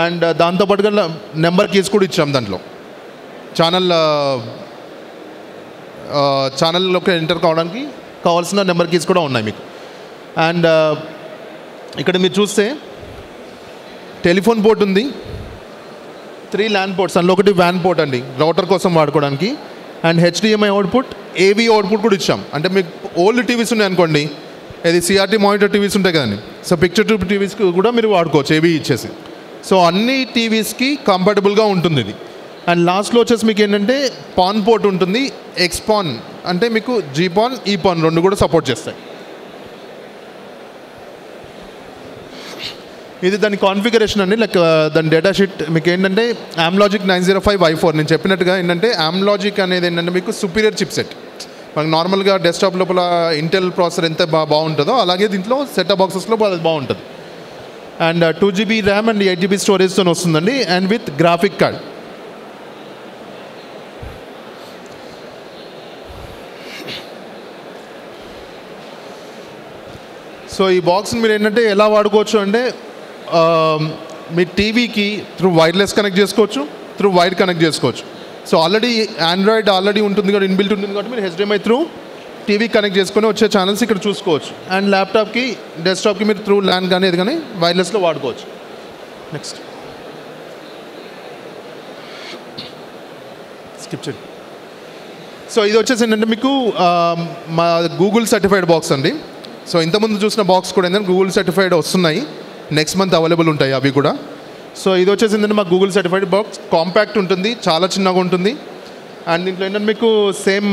అండ్ దాంతోపాటుగా నెంబర్ కీస్ కూడా ఇచ్చాం దాంట్లో. ఛానల్లోకి ఎంటర్ కావడానికి కావాల్సిన నెంబర్ కీస్ కూడా ఉన్నాయి మీకు. అండ్ ఇక్కడ మీరు చూస్తే టెలిఫోన్ పోర్ట్ ఉంది, 3 ల్యాన్ పోర్ట్స్, అందులో ఒకటి వ్యాన్ పోర్ట్ అండి రౌటర్ కోసం వాడుకోవడానికి. అండ్ హెచ్డిఎంఐ అవుట్పుట్, ఏవీ అవుట్పుట్ కూడా ఇచ్చాం. అంటే మీకు ఓల్డ్ టీవీస్ ఉన్నాయి అనుకోండి, ఇది సిఆర్టీ మానిటర్ టీవీస్ ఉంటాయి కదండి, సో పిక్చర్ ట్యూబ్ టీవీస్కి కూడా మీరు వాడుకోవచ్చు ఏవీ ఇచ్చేసి. సో అన్ని టీవీస్కి కంఫర్టబుల్గా ఉంటుంది ఇది. అండ్ లాస్ట్లో వచ్చేసి మీకు ఏంటంటే పాన్ పోర్ట్ ఉంటుంది, ఎక్స్పాన్ అంటే మీకు జీపాన్ ఈపాన్ 2 కూడా సపోర్ట్ చేస్తాయి. ఇది దాని కాన్ఫిగరేషన్ అండి. లైక్ దాని డేటా షీట్ మీకు ఏంటంటే AMLogic 905i4 నేను చెప్పినట్టుగా ఏంటంటే AMLogic అనేది ఏంటంటే మీకు సుపీరియర్ చిప్ సెట్. మనకు నార్మల్గా డెస్క్టాప్ లోపల ఇంటెల్ ప్రాసెసర్ ఎంత బాగుంటుందో అలాగే దీంట్లో సెటప్ బాక్సెస్లో అది బాగుంటుంది. And 2GB RAM and 8GB స్టోరేజ్తో వస్తుందండి. And with graphic card. So ఈ బాక్స్ని మీరు ఏంటంటే ఎలా వాడుకోవచ్చు అంటే మీ టీవీకి త్రూ వైర్లెస్ కనెక్ట్ చేసుకోవచ్చు, త్రూ వైర్ కనెక్ట్ చేసుకోవచ్చు. సో ఆల్రెడీ ఆండ్రాయిడ్ ఆల్రెడీ ఉంటుంది కాబట్టి ఇన్బిల్ట్ ఉంటుంది కాబట్టి మీరు HDMI త్రూ టీవీ కనెక్ట్ చేసుకొని వచ్చే ఛానల్స్ ఇక్కడ చూసుకోవచ్చు. అండ్ ల్యాప్టాప్కి డెస్క్టాప్కి మీరు త్రూ ల్యాన్ కానీ ఇది కానీ వైర్లెస్లో వాడుకోవచ్చు. నెక్స్ట్ స్కిప్ చేయండి. సో ఇది వచ్చేసి ఏంటంటే మీకు మా గూగుల్ సర్టిఫైడ్ బాక్స్ అండి. సో ఇంతకుముందు చూసిన బాక్స్ కూడా ఏంటంటే గూగుల్ సర్టిఫైడ్ వస్తున్నాయి, నెక్స్ట్ మంత్ అవైలబుల్ ఉంటాయి అవి కూడా. సో ఇది వచ్చేసి ఏంటంటే మా గూగుల్ సర్టిఫైడ్ బాక్స్ కాంపాక్ట్ ఉంటుంది, చాలా చిన్నగా ఉంటుంది. అండ్ దీంట్లో ఏంటంటే మీకు సేమ్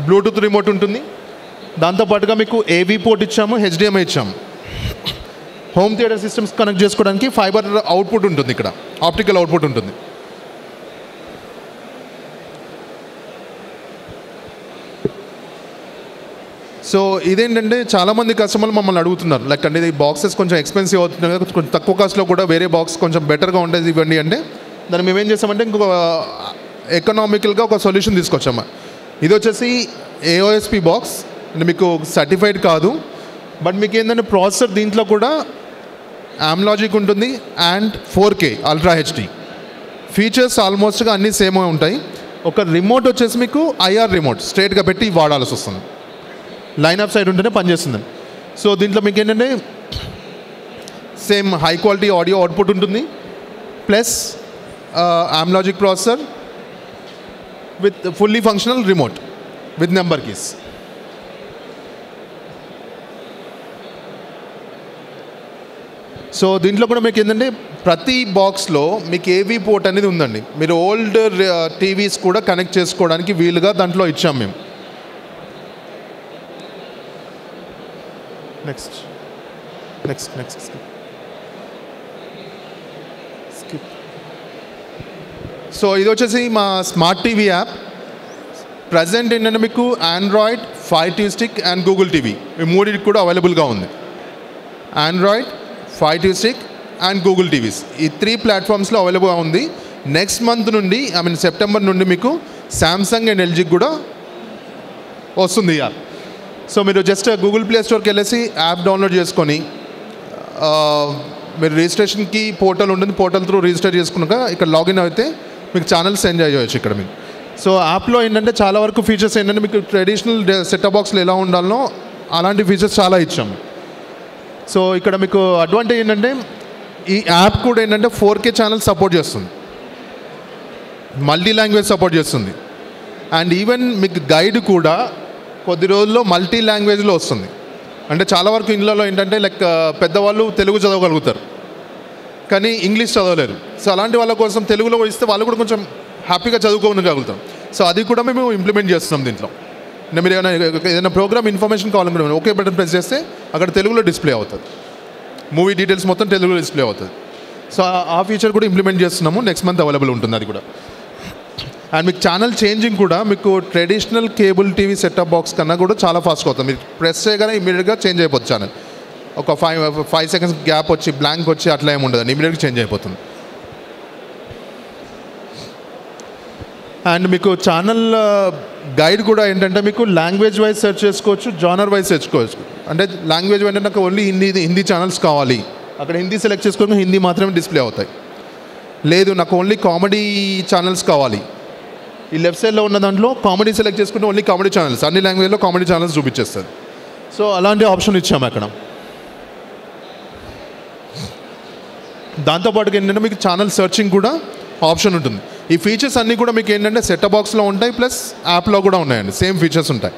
బ్లూటూత్ రిమోట్ ఉంటుంది, దాంతోపాటుగా మీకు ఏవీ పోర్ట్ ఇచ్చాము, HDMI ఇచ్చాము. హోమ్ థియేటర్ సిస్టమ్స్ కనెక్ట్ చేసుకోవడానికి ఫైబర్ అవుట్పుట్ ఉంటుంది, ఇక్కడ ఆప్టికల్ అవుట్పుట్ ఉంటుంది. సో ఇదేంటంటే చాలామంది కస్టమర్లు మమ్మల్ని అడుగుతున్నారు, లైక్ అంటే ఈ బాక్సెస్ కొంచెం ఎక్స్పెన్సివ్ అవుతున్నాయి కదా, కొంచెం తక్కువ కాస్ట్లో కూడా వేరే బాక్స్ కొంచెం బెటర్గా ఉండేది ఇవ్వండి అంటే దాన్ని మేమేం చేస్తామంటే ఇంకొక ఎకనామికల్గా ఒక సొల్యూషన్ తీసుకొచ్చాము. ఇది వచ్చేసి AOSP బాక్స్ అంటే మీకు సర్టిఫైడ్ కాదు, బట్ మీకు ఏంటంటే ప్రాసెసర్ దీంట్లో కూడా AMLogic ఉంటుంది and 4K ultra HD features ఆల్మోస్ట్గా అన్నీ సేమ్ ఉంటాయి. ఒక రిమోట్ వచ్చేసి మీకు IR రిమోట్ స్ట్రైట్గా పెట్టి వాడాల్సి వస్తుంది, లైన్ ఆఫ్ సైడ్ ఉంటేనే పనిచేస్తుంది. సో దీంట్లో మీకు ఏంటంటే same high quality audio output ఉంటుంది, plus AMLogic processor with fully functional remote with number keys. So దీంట్లో కూడా మీకు ఏంటంటే ప్రతి బాక్స్లో మీకు ఏవీ పోర్ట్ అనేది ఉందండి. మీరు ఓల్డ్ టీవీస్ కూడా కనెక్ట్ చేసుకోవడానికి వీలుగా దాంట్లో ఇచ్చాం మేము. Next skip. సో ఇది వచ్చేసి మా స్మార్ట్ టీవీ యాప్. ప్రజెంట్ ఏంటంటే మీకు Android, Fire TV Stick and Google TV ఈ మూడింటికి కూడా అవైలబుల్గా ఉంది. Android, Fire TV Stick and Google TVs ఈ 3 ప్లాట్ఫామ్స్లో అవైలబుల్గా ఉంది. నెక్స్ట్ మంత్ నుండి సెప్టెంబర్ నుండి మీకు శాంసంగ్ అండ్ LGకి కూడా వస్తుంది ఈ యాప్. సో మీరు జస్ట్ గూగుల్ ప్లే స్టోర్కి వెళ్ళేసి యాప్ డౌన్లోడ్ చేసుకొని మీరు రిజిస్ట్రేషన్కి పోర్టల్ ఉంటుంది, పోర్టల్ త్రూ రిజిస్టర్ చేసుకున్నాక ఇక్కడ లాగిన్ అయితే మీకు ఛానల్స్ ఎంజాయ్ చేయవచ్చు ఇక్కడ మీకు. సో యాప్లో ఏంటంటే చాలా వరకు ఫీచర్స్ ఏంటంటే మీకు ట్రెడిషనల్ సెటప్ బాక్స్లో ఎలా ఉండాలనో అలాంటి ఫీచర్స్ చాలా ఇచ్చాము. సో ఇక్కడ మీకు అడ్వాంటేజ్ ఏంటంటే ఈ యాప్ కూడా ఏంటంటే 4K ఛానల్ సపోర్ట్ చేస్తుంది, మల్టీ లాంగ్వేజ్ సపోర్ట్ చేస్తుంది. అండ్ ఈవెన్ మీకు గైడ్ కూడా కొద్ది రోజుల్లో మల్టీ లాంగ్వేజ్లో వస్తుంది. అంటే చాలా వరకు ఇళ్ళలో ఏంటంటే లైక్ పెద్దవాళ్ళు తెలుగు చదవగలుగుతారు కానీ ఇంగ్లీష్ చదవలేరు. సో అలాంటి వాళ్ళ కోసం తెలుగులో ఇస్తే వాళ్ళు కూడా కొంచెం హ్యాపీగా చదువుకోగలుగుతాం. సో అది కూడా మేము ఇంప్లిమెంట్ చేస్తున్నాం దీంట్లో. అంటే మీరు ఏదైనా ప్రోగ్రామ్ ఇన్ఫర్మేషన్ కావాలనుకుంటే ఓకే బటన్ ప్రెస్ చేస్తే అక్కడ తెలుగులో డిస్ప్లే అవుతుంది, మూవీ డీటెయిల్స్ మొత్తం తెలుగులో డిస్ప్లే అవుతుంది. సో ఆ ఫీచర్ కూడా ఇంప్లిమెంట్ చేస్తున్నాము, నెక్స్ట్ మంత్ అవైలబుల్ ఉంటుంది అది కూడా. అండ్ మీకు ఛానల్ చేంజింగ్ కూడా మీకు traditional cable TV setup box కన్నా కూడా చాలా ఫాస్ట్గా అవుతుంది. మీరు ప్రెస్ చేయగానే ఇమీడియట్గా చేంజ్ అయిపోతుంది ఛానల్. ఒక 5 సెకండ్స్ గ్యాప్ వచ్చి బ్లాంక్ వచ్చి అట్లా ఏమి ఉండదు, ఇమీడియట్గా చేంజ్ అయిపోతుంది. అండ్ మీకు ఛానల్ గైడ్ కూడా ఏంటంటే మీకు లాంగ్వేజ్ వైజ్ సెర్చ్ చేసుకోవచ్చు, జానర్ వైజ్ చేసుకోవచ్చు. అంటే లాంగ్వేజ్ అంటే నాకు ఓన్లీ హిందీ ఛానల్స్ కావాలి, అక్కడ హిందీ సెలెక్ట్ చేసుకొని హిందీ మాత్రమే డిస్ప్లే అవుతాయి. లేదు నాకు ఓన్లీ కామెడీ ఛానల్స్ కావాలి, ఈ లెఫ్ట్ సైడ్లో ఉన్న దాంట్లో కామెడీ సెలెక్ట్ చేసుకుంటే ఓన్లీ కామెడీ ఛానల్స్, అన్ని లాంగ్వేజ్లో కామెడీ ఛానల్స్ చూపించేస్తుంది. సో అలాంటి ఆప్షన్ ఇచ్చాము అక్కడ. దాంతోపాటుగా ఏంటంటే మీకు ఛానల్ సెర్చింగ్ కూడా ఆప్షన్ ఉంటుంది. ఈ ఫీచర్స్ అన్నీ కూడా మీకు ఏంటంటే సెట్ బాక్స్లో ఉంటాయి, ప్లస్ యాప్లో కూడా ఉన్నాయండి, సేమ్ ఫీచర్స్ ఉంటాయి.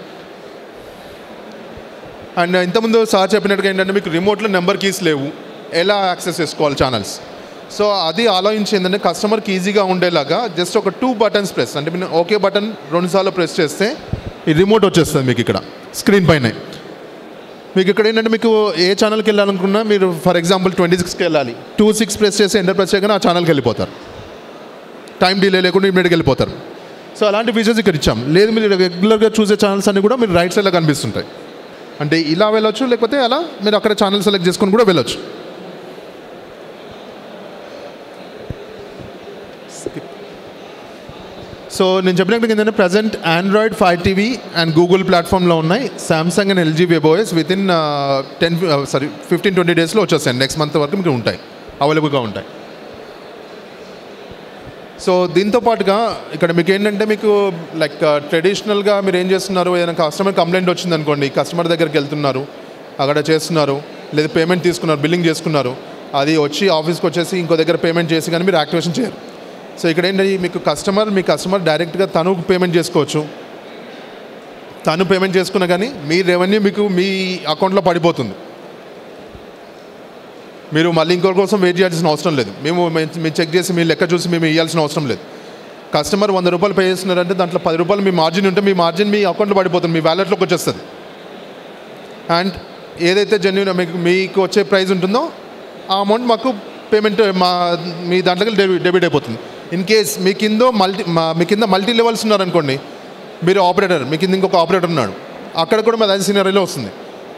అండ్ ఇంతకుముందు సార్ చెప్పినట్టుగా ఏంటంటే మీకు రిమోట్లో నెంబర్ కీస్ లేవు, ఎలా యాక్సెస్ చేసుకోవాలి ఛానల్స్. సో అది ఆలోచించి ఏంటంటే కస్టమర్కి ఈజీగా ఉండేలాగా జస్ట్ ఒక 2 బటన్స్ ప్రెస్, అంటే మీరు ఓకే బటన్ 2 సార్లు ప్రెస్ చేస్తే ఈ రిమోట్ వచ్చేస్తుంది మీకు ఇక్కడ స్క్రీన్ పైనే. మీకు ఇక్కడ ఏంటంటే మీకు ఏ ఛానల్కి వెళ్ళాలనుకున్నా మీరు ఫర్ ఎగ్జాంపుల్ 26కి వెళ్ళాలి, 26 ప్రెస్ చేసి ఎంటర్ ప్రెస్ చేయగానే ఆ ఛానల్కి వెళ్ళిపోతారు, టైం డిలే లేకుండా ఇమీడియట్గా వెళ్ళిపోతారు. సో అలాంటి ఫీచర్స్ ఇక్కడ ఇచ్చాం. లేదు మీరు రెగ్యులర్గా చూసే ఛానల్స్ అన్నీ కూడా మీరు రైట్ సైడ్లో కనిపిస్తుంటాయి, అంటే ఇలా వెళ్ళొచ్చు, లేకపోతే అలా మీరు అక్కడ ఛానల్ సెలెక్ట్ చేసుకొని కూడా వెళ్ళొచ్చు. సో నేను చెప్పినట్టు ఏంటంటే present Android 5 TV and Google ప్లాట్ఫామ్లో ఉన్నాయి. Samsung and LG WebOS within 15-20 డేస్లో వచ్చేస్తాయి. నెక్స్ట్ మంత్ వరకు మీకు ఉంటాయి, అవైలబుల్గా ఉంటాయి. సో దీంతో పాటుగా ఇక్కడ మీకు ఏంటంటే మీకు లైక్ ట్రెడిషనల్గా మీరు ఏం చేస్తున్నారు, ఏదైనా కస్టమర్ కంప్లైంట్ వచ్చింది అనుకోండి, కస్టమర్ దగ్గరికి వెళ్తున్నారు, అక్కడ చేస్తున్నారు, లేదా పేమెంట్ తీసుకున్నారు, బిల్లింగ్ చేసుకున్నారు, అది వచ్చి ఆఫీస్కి వచ్చేసి ఇంకో దగ్గర పేమెంట్ చేసి కానీ మీరు యాక్టివేషన్ చేయరు. సో ఇక్కడ ఏంటంటే మీకు మీ కస్టమర్ డైరెక్ట్గా తను పేమెంట్ చేసుకోవచ్చు, తను పేమెంట్ చేసుకున్నా కానీ మీ రెవెన్యూ మీకు మీ అకౌంట్లో పడిపోతుంది. మీరు మళ్ళీ ఇంకొకరి కోసం వెయిట్ చేయాల్సిన అవసరం లేదు. మేము చెక్ చేసి మీ లెక్క చూసి మేము ఇవ్వాల్సిన అవసరం లేదు. కస్టమర్ 100 రూపాయలు పే చేస్తున్నారంటే దాంట్లో 10 రూపాయలు మీ మార్జిన్ ఉంటే మీ మార్జిన్ మీ అకౌంట్లో పడిపోతుంది, మీ వ్యాలెట్లోకి వచ్చేస్తుంది. అండ్ ఏదైతే జెన్యూన్ మీకు వచ్చే ప్రైస్ ఉంటుందో ఆ అమౌంట్ మాకు పేమెంట్ మీ దాంట్లోకి డెబిట్ అయిపోతుంది. ఇన్ కేస్ మీ కింద మల్టీ లెవెల్స్ ఉన్నారనుకోండి, మీరు ఆపరేటర్, మీ కింద ఇంకొక ఆపరేటర్ ఉన్నాడు, అక్కడ కూడా మాది సీనియర్లో వస్తుంది.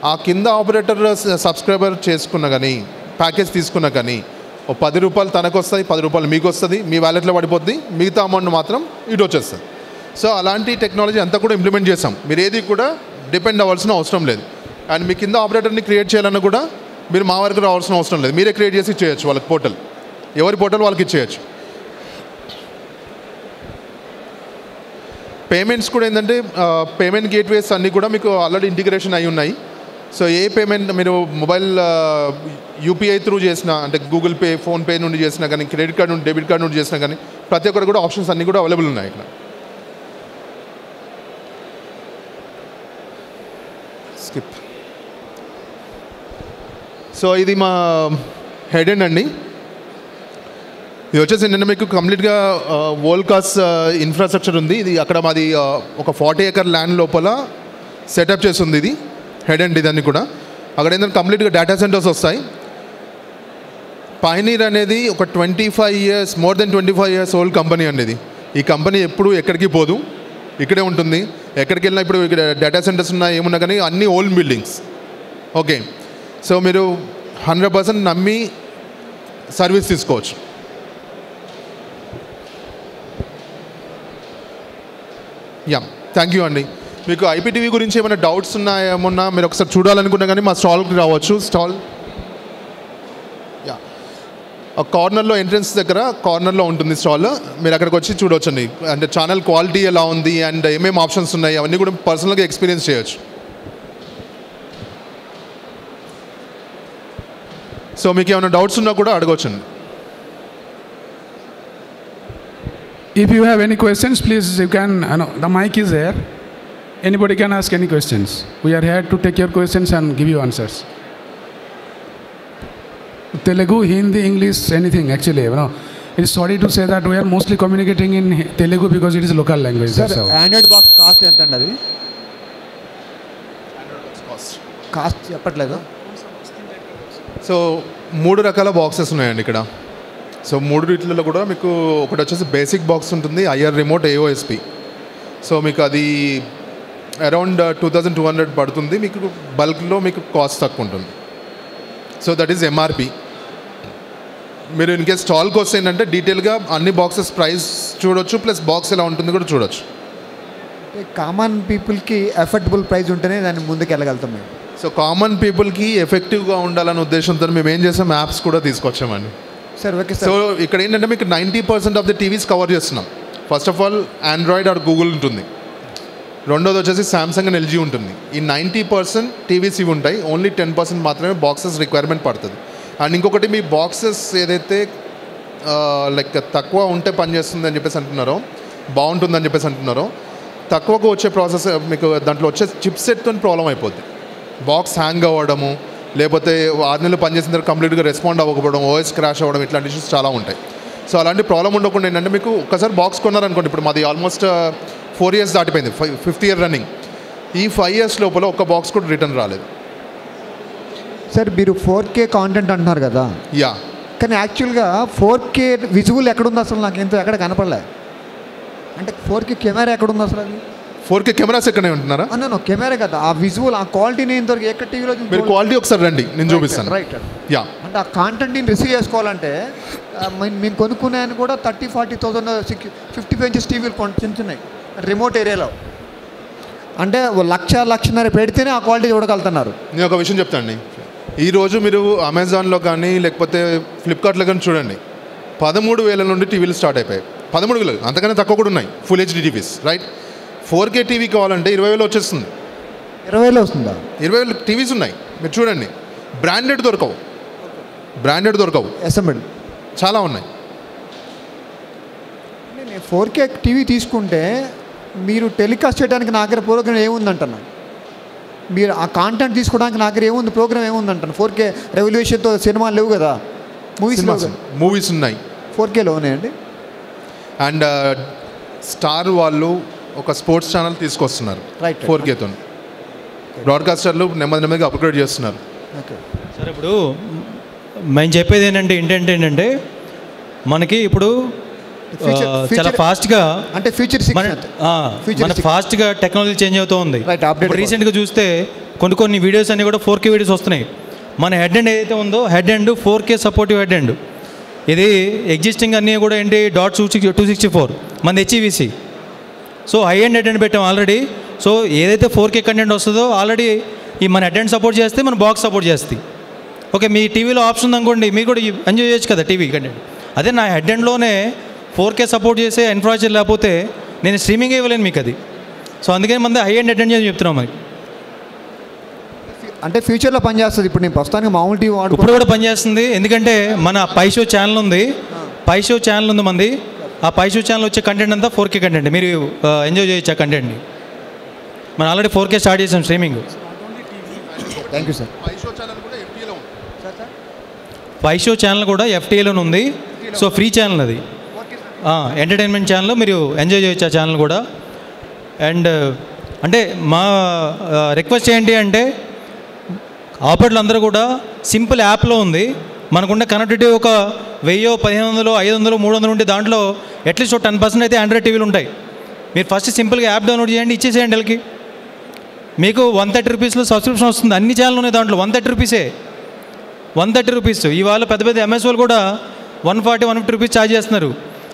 ఆ కింద ఆపరేటర్ సబ్స్క్రైబర్ చేసుకున్నా కానీ, ప్యాకేజ్ తీసుకున్నా కానీ 10 రూపాయలు తనకు వస్తాయి, 10 రూపాయలు మీకు వస్తుంది, మీ వ్యాలెట్లో పడిపోద్ది, మిగతా అమౌంట్ మాత్రం ఇటు వచ్చేస్తుంది. సో అలాంటి టెక్నాలజీ అంతా కూడా ఇంప్లిమెంట్ చేసాం. మీరు ఏది కూడా డిపెండ్ అవ్వాల్సిన అవసరం లేదు. అండ్ మీ కింద ఆపరేటర్ని క్రియేట్ చేయాలన్నా కూడా మీరు మా వరకు రావాల్సిన అవసరం లేదు, మీరే క్రియేట్ చేసి ఇచ్చేయచ్చు వాళ్ళకి పోర్టల్, ఎవరి పోర్టల్ వాళ్ళకి ఇచ్చేయచ్చు. పేమెంట్స్ కూడా ఏంటంటే పేమెంట్ గేట్వేస్ అన్నీ కూడా మీకు ఆల్రెడీ ఇంటిగ్రేషన్ అయి ఉన్నాయి. సో ఏ పేమెంట్ మీరు మొబైల్ యూపీఐ త్రూ చేసినా, అంటే గూగుల్ పే, ఫోన్పే నుండి చేసినా కానీ, క్రెడిట్ కార్డ్ నుండి, డెబిట్ కార్డ్ నుండి చేసినా కానీ ప్రతి ఒక్కరు కూడా ఆప్షన్స్ అన్నీ కూడా అవైలబుల్ ఉన్నాయి ఇక్కడ. స్కిప్. సో ఇది మా హెడ్ ఎండ్ అండి. ఇది వచ్చేసి నిన్న మీకు కంప్లీట్గా వరల్డ్ క్లాస్ ఇన్ఫ్రాస్ట్రక్చర్ ఉంది. ఇది అక్కడ మాది ఒక 40 acre ల్యాండ్ లోపల సెటప్ చేస్తుంది. ఇది హెడ్ ఎండ్. ఇదన్నీ కూడా అక్కడ ఏంటంటే కంప్లీట్గా డేటా సెంటర్స్ వస్తాయి. పయనీర్ అనేది ఒక 25 years, more than 25 years old company అనేది. ఈ కంపెనీ ఎప్పుడు ఎక్కడికి పోదు, ఇక్కడే ఉంటుంది. ఎక్కడికి వెళ్ళినా ఇప్పుడు ఇక్కడ డేటా సెంటర్స్ ఉన్నాయి, ఏమున్నా కానీ అన్నీ ఓల్డ్ బిల్డింగ్స్. ఓకే, సో మీరు 100% నమ్మి సర్వీస్ తీసుకోవచ్చు. థ్యాంక్ యూ అండి. మీకు ఐపీటీవీ గురించి ఏమైనా డౌట్స్ ఏమన్నా మీరు ఒకసారి చూడాలనుకున్నా కానీ మా స్టాల్కి రావచ్చు. స్టాల్ కార్నర్లో, ఎంట్రన్స్ దగ్గర కార్నర్లో ఉంటుంది స్టాల్. మీరు అక్కడికి వచ్చి చూడవచ్చండి. అంటే ఛానల్ క్వాలిటీ ఎలా ఉంది అండ్ ఏమేమి ఆప్షన్స్ ఉన్నాయి అవన్నీ కూడా పర్సనల్గా ఎక్స్పీరియన్స్ చేయొచ్చు. సో మీకు ఏమైనా డౌట్స్ ఉన్నా కూడా అడగవచ్చండి. If you have any questions, please you can, the mic is there. Anybody can ask any questions. We are here to take your questions and give you answers. Telugu, Hindi, English, anything actually. It is sorry to say that we are mostly communicating in Telugu because it is local language. Sir, Android box cost ఎంత అండి? అది cost చెప్పట్లేదు. So 3 రకాల boxes ఉన్నాయండి ఇక్కడ. So 3 వీటిలలో కూడా మీకు ఒకటి వచ్చేసి బేసిక్ బాక్స్ ఉంటుంది, ఐఆర్ రిమోట్ AOSP. సో మీకు అది అరౌండ్ 2200 పడుతుంది. మీకు బల్క్లో మీకు కాస్ట్ తక్కువ ఉంటుంది. So that is MRP. మీరు ఇన్ కేస్ స్టాల్కి వస్తే ఏంటంటే డీటెయిల్గా అన్ని బాక్సెస్ ప్రైస్ చూడొచ్చు, ప్లస్ బాక్స్ ఎలా ఉంటుంది కూడా చూడొచ్చు. కామన్ పీపుల్కి ఎఫర్డబుల్ ప్రైస్ ఉంటేనే దాన్ని ముందుకు వెళ్ళగలుగుతాం మేము. సో కామన్ పీపుల్కి ఎఫెక్టివ్గా ఉండాలనే ఉద్దేశంతో మేము ఏం చేసాం, యాప్స్ కూడా తీసుకొచ్చామండి. Sir okay so sir. ఇక్కడ ఏంటంటే మీకు 90% ఆఫ్ ద టీవీస్ కవర్ చేస్తున్నాం. First of all android or Google ఉంటుంది, రెండోది వచ్చేసి సామ్సంగ్ అండ్ ఎల్జీ ఉంటుంది. ఈ 90% టీవీస్ ఇవి ఉంటాయి, ఓన్లీ 10% మాత్రమే బాక్సెస్ రిక్వైర్మెంట్ పడుతుంది. అండ్ ఇంకొకటి మీ బాక్సెస్ ఏదైతే లైక్ తక్కువ ఉంటే పనిచేస్తుంది అని చెప్పేసి అంటున్నారో, బాగుంటుందని చెప్పేసి అంటున్నారో, తక్కువకు వచ్చే ప్రాసెస్ మీకు దాంట్లో వచ్చే చిప్ సెట్తో ప్రాబ్లం అయిపోద్ది. బాక్స్ హ్యాంగ్ అవ్వడము, లేకపోతే 6 నెలలు పనిచేసిన తర్వాత కంప్లీట్గా రెస్పాండ్ అవ్వకపోవడం, ఓఎస్ క్రాష్ అవ్వడం, ఇట్లాంటి ఇష్యూస్ చాలా ఉంటాయి. సో అలాంటి ప్రాబ్లం ఉండకుండా ఏంటంటే మీకు ఒక్కసారి బాక్స్ కొన్నారనుకోండి, ఇప్పుడు మాది ఆల్మోస్ట్ 4 years దాటిపోయింది, 5th year రన్నింగ్. ఈ 5 years లోపల ఒక్క బాక్స్ కూడా రిటర్న్ రాలేదు. సార్ మీరు 4K కాంటెంట్ అంటున్నారు కదా, యా, కానీ యాక్చువల్గా 4K విజువల్ ఎక్కడుంది అసలు? నాకు ఎంతో ఎక్కడ కనపడలే. అంటే 4K కెమెరా ఎక్కడుంది అసలు? అది 4K కెమెరాస్ ఎక్కడే ఉంటున్నారా? అన్న కెమెరా కదా, ఆ విజువల్ ఆ క్వాలిటీని ఇంతవరకు ఎక్కడ టీవీలో మీరు క్వాలిటీ ఒకసారి రండి, నేను చూపిస్తాను. రైట్. యా, అంటే ఆ కాంటెంట్ని రిసీవ్ చేసుకోవాలంటే మేము కొనుక్కున్నాయని కూడా 30,000-40,000 50 inches టీవీలు కొంటున్నాయి రిమోట్ ఏరియాలో. అంటే 1,00,000-1,50,000 పెడితేనే ఆ క్వాలిటీ చూడగలుగుతున్నారు. నేను ఒక విషయం చెప్తానండి. ఈరోజు మీరు అమెజాన్లో కానీ లేకపోతే ఫ్లిప్కార్ట్లో కానీ చూడండి, 13,000 నుండి టీవీలు స్టార్ట్ అయిపోయాయి. 13,000, అంతకన్నా తక్కువ కూడా ఉన్నాయి full HD TVs. Right, 4K TV కావాలంటే 20,000 వచ్చేస్తుంది. 20,000 వస్తుందా? 20,000 టీవీస్ ఉన్నాయి, మీరు చూడండి. బ్రాండెడ్ దొరకవు, అసెంబ్లీ చాలా ఉన్నాయి. నేను 4K టీవీ తీసుకుంటే మీరు టెలికాస్ట్ చేయడానికి నా దగ్గర ప్రోగ్రామ్ ఏముందంటున్నా, మీరు ఆ కాంటెంట్ తీసుకోవడానికి నా దగ్గర ఏముంది, ప్రోగ్రామ్ ఏముందంటాను. 4K రెవల్యూషన్తో సినిమాలు లేవు కదా, మూవీస్ ఉన్నాయి 4Kలో ఉన్నాయండి. అండ్ స్టార్ వాళ్ళు ఒక స్పోర్ట్స్ ఛానల్ తీసుకొస్తున్నారు 4Kతో. బ్రాడ్కాస్టర్లు నెమ్మదిగా అప్గ్రేడ్ చేస్తున్నారు. ఓకే సార్, ఇప్పుడు మేము చెప్పేది ఏంటంటే మనకి ఇప్పుడు చాలా ఫాస్ట్గా అంటే ఫ్యూచర్ మన ఫాస్ట్గా టెక్నాలజీ చేంజ్ అవుతూ ఉంది. రీసెంట్గా చూస్తే కొన్ని వీడియోస్ అన్నీ కూడా 4K వీడియోస్ వస్తున్నాయి. మన హెడ్ ఎండ్ ఏదైతే ఉందో head end 4K supportive head end. ఇది ఎగ్జిస్టింగ్ అన్నీ కూడా ఏంటి .264 మన HEVC. So high end head end పెట్టాం ఆల్రెడీ. సో ఏదైతే 4K కంటెంట్ వస్తుందో ఆల్రెడీ ఈ మన హెడ్ ఎండ్ సపోర్ట్ చేస్తే మన బాక్స్ సపోర్ట్ చేస్తుంది. ఓకే, మీ టీవీలో ఆప్షన్ ఉందనుకోండి, మీరు కూడా ఎంజాయ్ చేయొచ్చు కదా టీవీ కంటెంట్. అదే నా హెడ్ ఎండ్లోనే 4K సపోర్ట్ చేసే ఇన్ఫ్రాస్ట్రక్చర్ లేకపోతే నేను స్ట్రీమింగ్ ఇవ్వలేను మీకు అది. సో అందుకని మన హై ఎండ్ హెడ్ ఎండ్ అని చెప్తున్నాం మనకి. అంటే ఫ్యూచర్లో పనిచేస్తుంది. ఇప్పుడు నేను ప్రస్తుతానికి మామూలు టీవీ ఇప్పుడు కూడా పనిచేస్తుంది, ఎందుకంటే మన పైషో ఛానల్ ఉంది, మంది. ఆ పైషో ఛానల్ వచ్చే కంటెంట్ అంతా 4K కంటెంట్, మీరు ఎంజాయ్ చేయొచ్చు ఆ కంటెంట్ని. మనం ఆల్రెడీ 4K స్టార్ట్ చేసాం స్ట్రీమింగ్. Thank you sir. పైషో ఛానల్ కూడా FTAలో ఉంది. సో ఫ్రీ ఛానల్ అది, ఎంటర్టైన్మెంట్ ఛానల్, మీరు ఎంజాయ్ చేయొచ్చు ఆ ఛానల్ కూడా. అండ్ అంటే మా రిక్వెస్ట్ ఏంటి అంటే ఆపరేటర్లు అందరూ కూడా సింపుల్ యాప్లో ఉంది, మనకున్న కనెక్టివిటీ ఒక 1000, 1500, 500, 300 ఉంటే దాంట్లో అట్లీస్ట్ 10% అయితే ఆండ్రాయిడ్ టీవీలు ఉంటాయి. మీరు ఫస్ట్ సింపుల్గా యాప్ డౌన్లోడ్ చేయండి, ఇచ్చేసేయండి వాళ్ళకి. మీకు 130 రూపీస్లో సబ్స్క్రిప్షన్ వస్తుంది. అన్ని ఛానల్ ఉన్నాయి దాంట్లో, 130 రూపీసే. 130 రూపీస్. ఇవాళ పెద్ద ఎంఎస్ వాళ్ళు కూడా 140, 150 రూపీస్ ఛార్జ్ చేస్తున్నారు.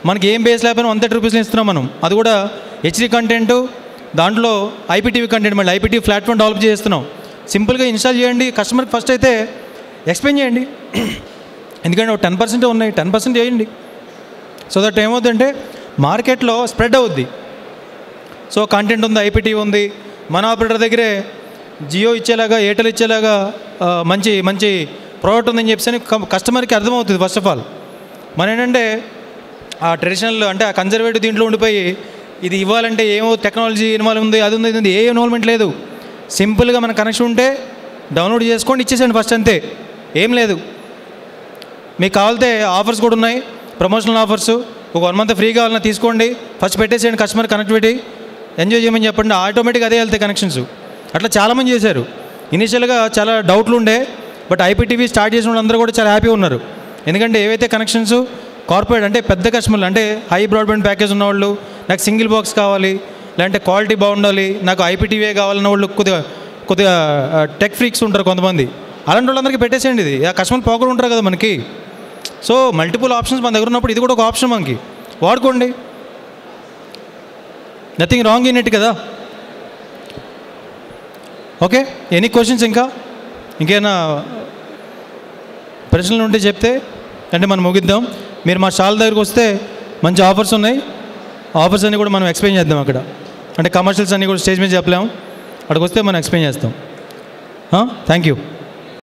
మనకి ఏం బేస్ లేకపోయినా 130 రూపీస్లో ఇస్తున్నాం మనం. అది కూడా హెచ్డీ కంటెంట్, దాంట్లో ఐపీటీవీ కంటెంట్, మళ్ళీ ఐపీటీవీ ప్లాట్ఫామ్ డెవలప్ చేస్తున్నాం. సింపుల్గా ఇన్స్టాల్ చేయండి, కస్టమర్కి ఫస్ట్ అయితే ఎక్స్ప్లెయిన్ చేయండి. ఎందుకంటే 10% ఉన్నాయి, 10% చేయండి. సో దట్ ఏమవుతుందంటే మార్కెట్లో స్ప్రెడ్ అవుద్ది. సో కంటెంట్ ఉంది, ఐపీటీవీ ఉంది, మన ఆపరేటర్ దగ్గరే జియో ఇచ్చేలాగా, ఎయిర్టెల్ ఇచ్చేలాగా మంచి మంచి ప్రోడక్ట్ ఉందని చెప్పేసి కస్టమర్కి అర్థమవుతుంది. ఫస్ట్ ఆఫ్ ఆల్ మన ఏంటంటే ఆ ట్రెడిషనల్ అంటే ఆ కన్జర్వేటివ్ దీంట్లో ఉండిపోయి ఇది ఇవ్వాలంటే ఏమో టెక్నాలజీ ఇన్వాల్వ్ ఉంది, అది ఉంది, ఇది ఉంది, ఏ ఇన్వాల్వ్మెంట్ లేదు. సింపుల్గా మన కనెక్షన్ ఉంటే డౌన్లోడ్ చేసుకోండి, ఇచ్చేసేయండి ఫస్ట్, అంతే, ఏం లేదు. మీకు కావాలితే ఆఫర్స్ కూడా ఉన్నాయి, ప్రమోషనల్ ఆఫర్స్. ఒక 1 month ఫ్రీ కావాలన్నా తీసుకోండి, ఫస్ట్ పెట్టేసేయండి, కస్టమర్ కనెక్టివిటీ ఎంజాయ్ చేయమని చెప్పండి, ఆటోమేటిక్గా అదే వెళ్తాయి కనెక్షన్స్. అట్లా చాలామంది చేశారు. ఇనీషియల్గా చాలా డౌట్లు ఉండే, బట్ ఐపీటీవీ స్టార్ట్ చేసిన వాళ్ళందరూ కూడా చాలా హ్యాపీ ఉన్నారు. ఎందుకంటే ఏవైతే కనెక్షన్స్ కార్పొరేట్ అంటే పెద్ద కస్టమర్లు అంటే హై బ్రాడ్బ్యాండ్ ప్యాకేజ్ ఉన్నవాళ్ళు, నాకు సింగిల్ బాక్స్ కావాలి, లేదంటే క్వాలిటీ బాగుండాలి, నాకు ఐపీటీవీ కావాలన్న వాళ్ళు కొద్దిగా టెక్ ఫ్రీక్స్ ఉంటారు కొంతమంది. అలాంటి వాళ్ళందరికీ పెట్టేసేయండి. ఇది ఆ కస్టమర్ పోకరు ఉంటారు కదా మనకి. సో మల్టిపుల్ ఆప్షన్స్ మన దగ్గర ఉన్నప్పుడు ఇది కూడా ఒక ఆప్షన్ మనకి, వాడుకోండి. నథింగ్ రాంగ్ ఇన్ ఇట్ కదా. Okay, any questions? ఇంకేమైనా ప్రశ్నలు ఉంటే చెప్తే అంటే మనం ముగిద్దాం. మీరు మా స్టాల్ దగ్గరికి వస్తే మంచి ఆఫర్స్ ఉన్నాయి. ఆఫర్స్ అన్నీ కూడా మనం ఎక్స్ప్లెయిన్ చేద్దాం అక్కడ. అంటే కమర్షియల్స్ అన్నీ కూడా స్టేజ్ మీద చెప్పలేము, అక్కడికి వస్తే మనం ఎక్స్ప్లెయిన్ చేస్తాం. Thank you.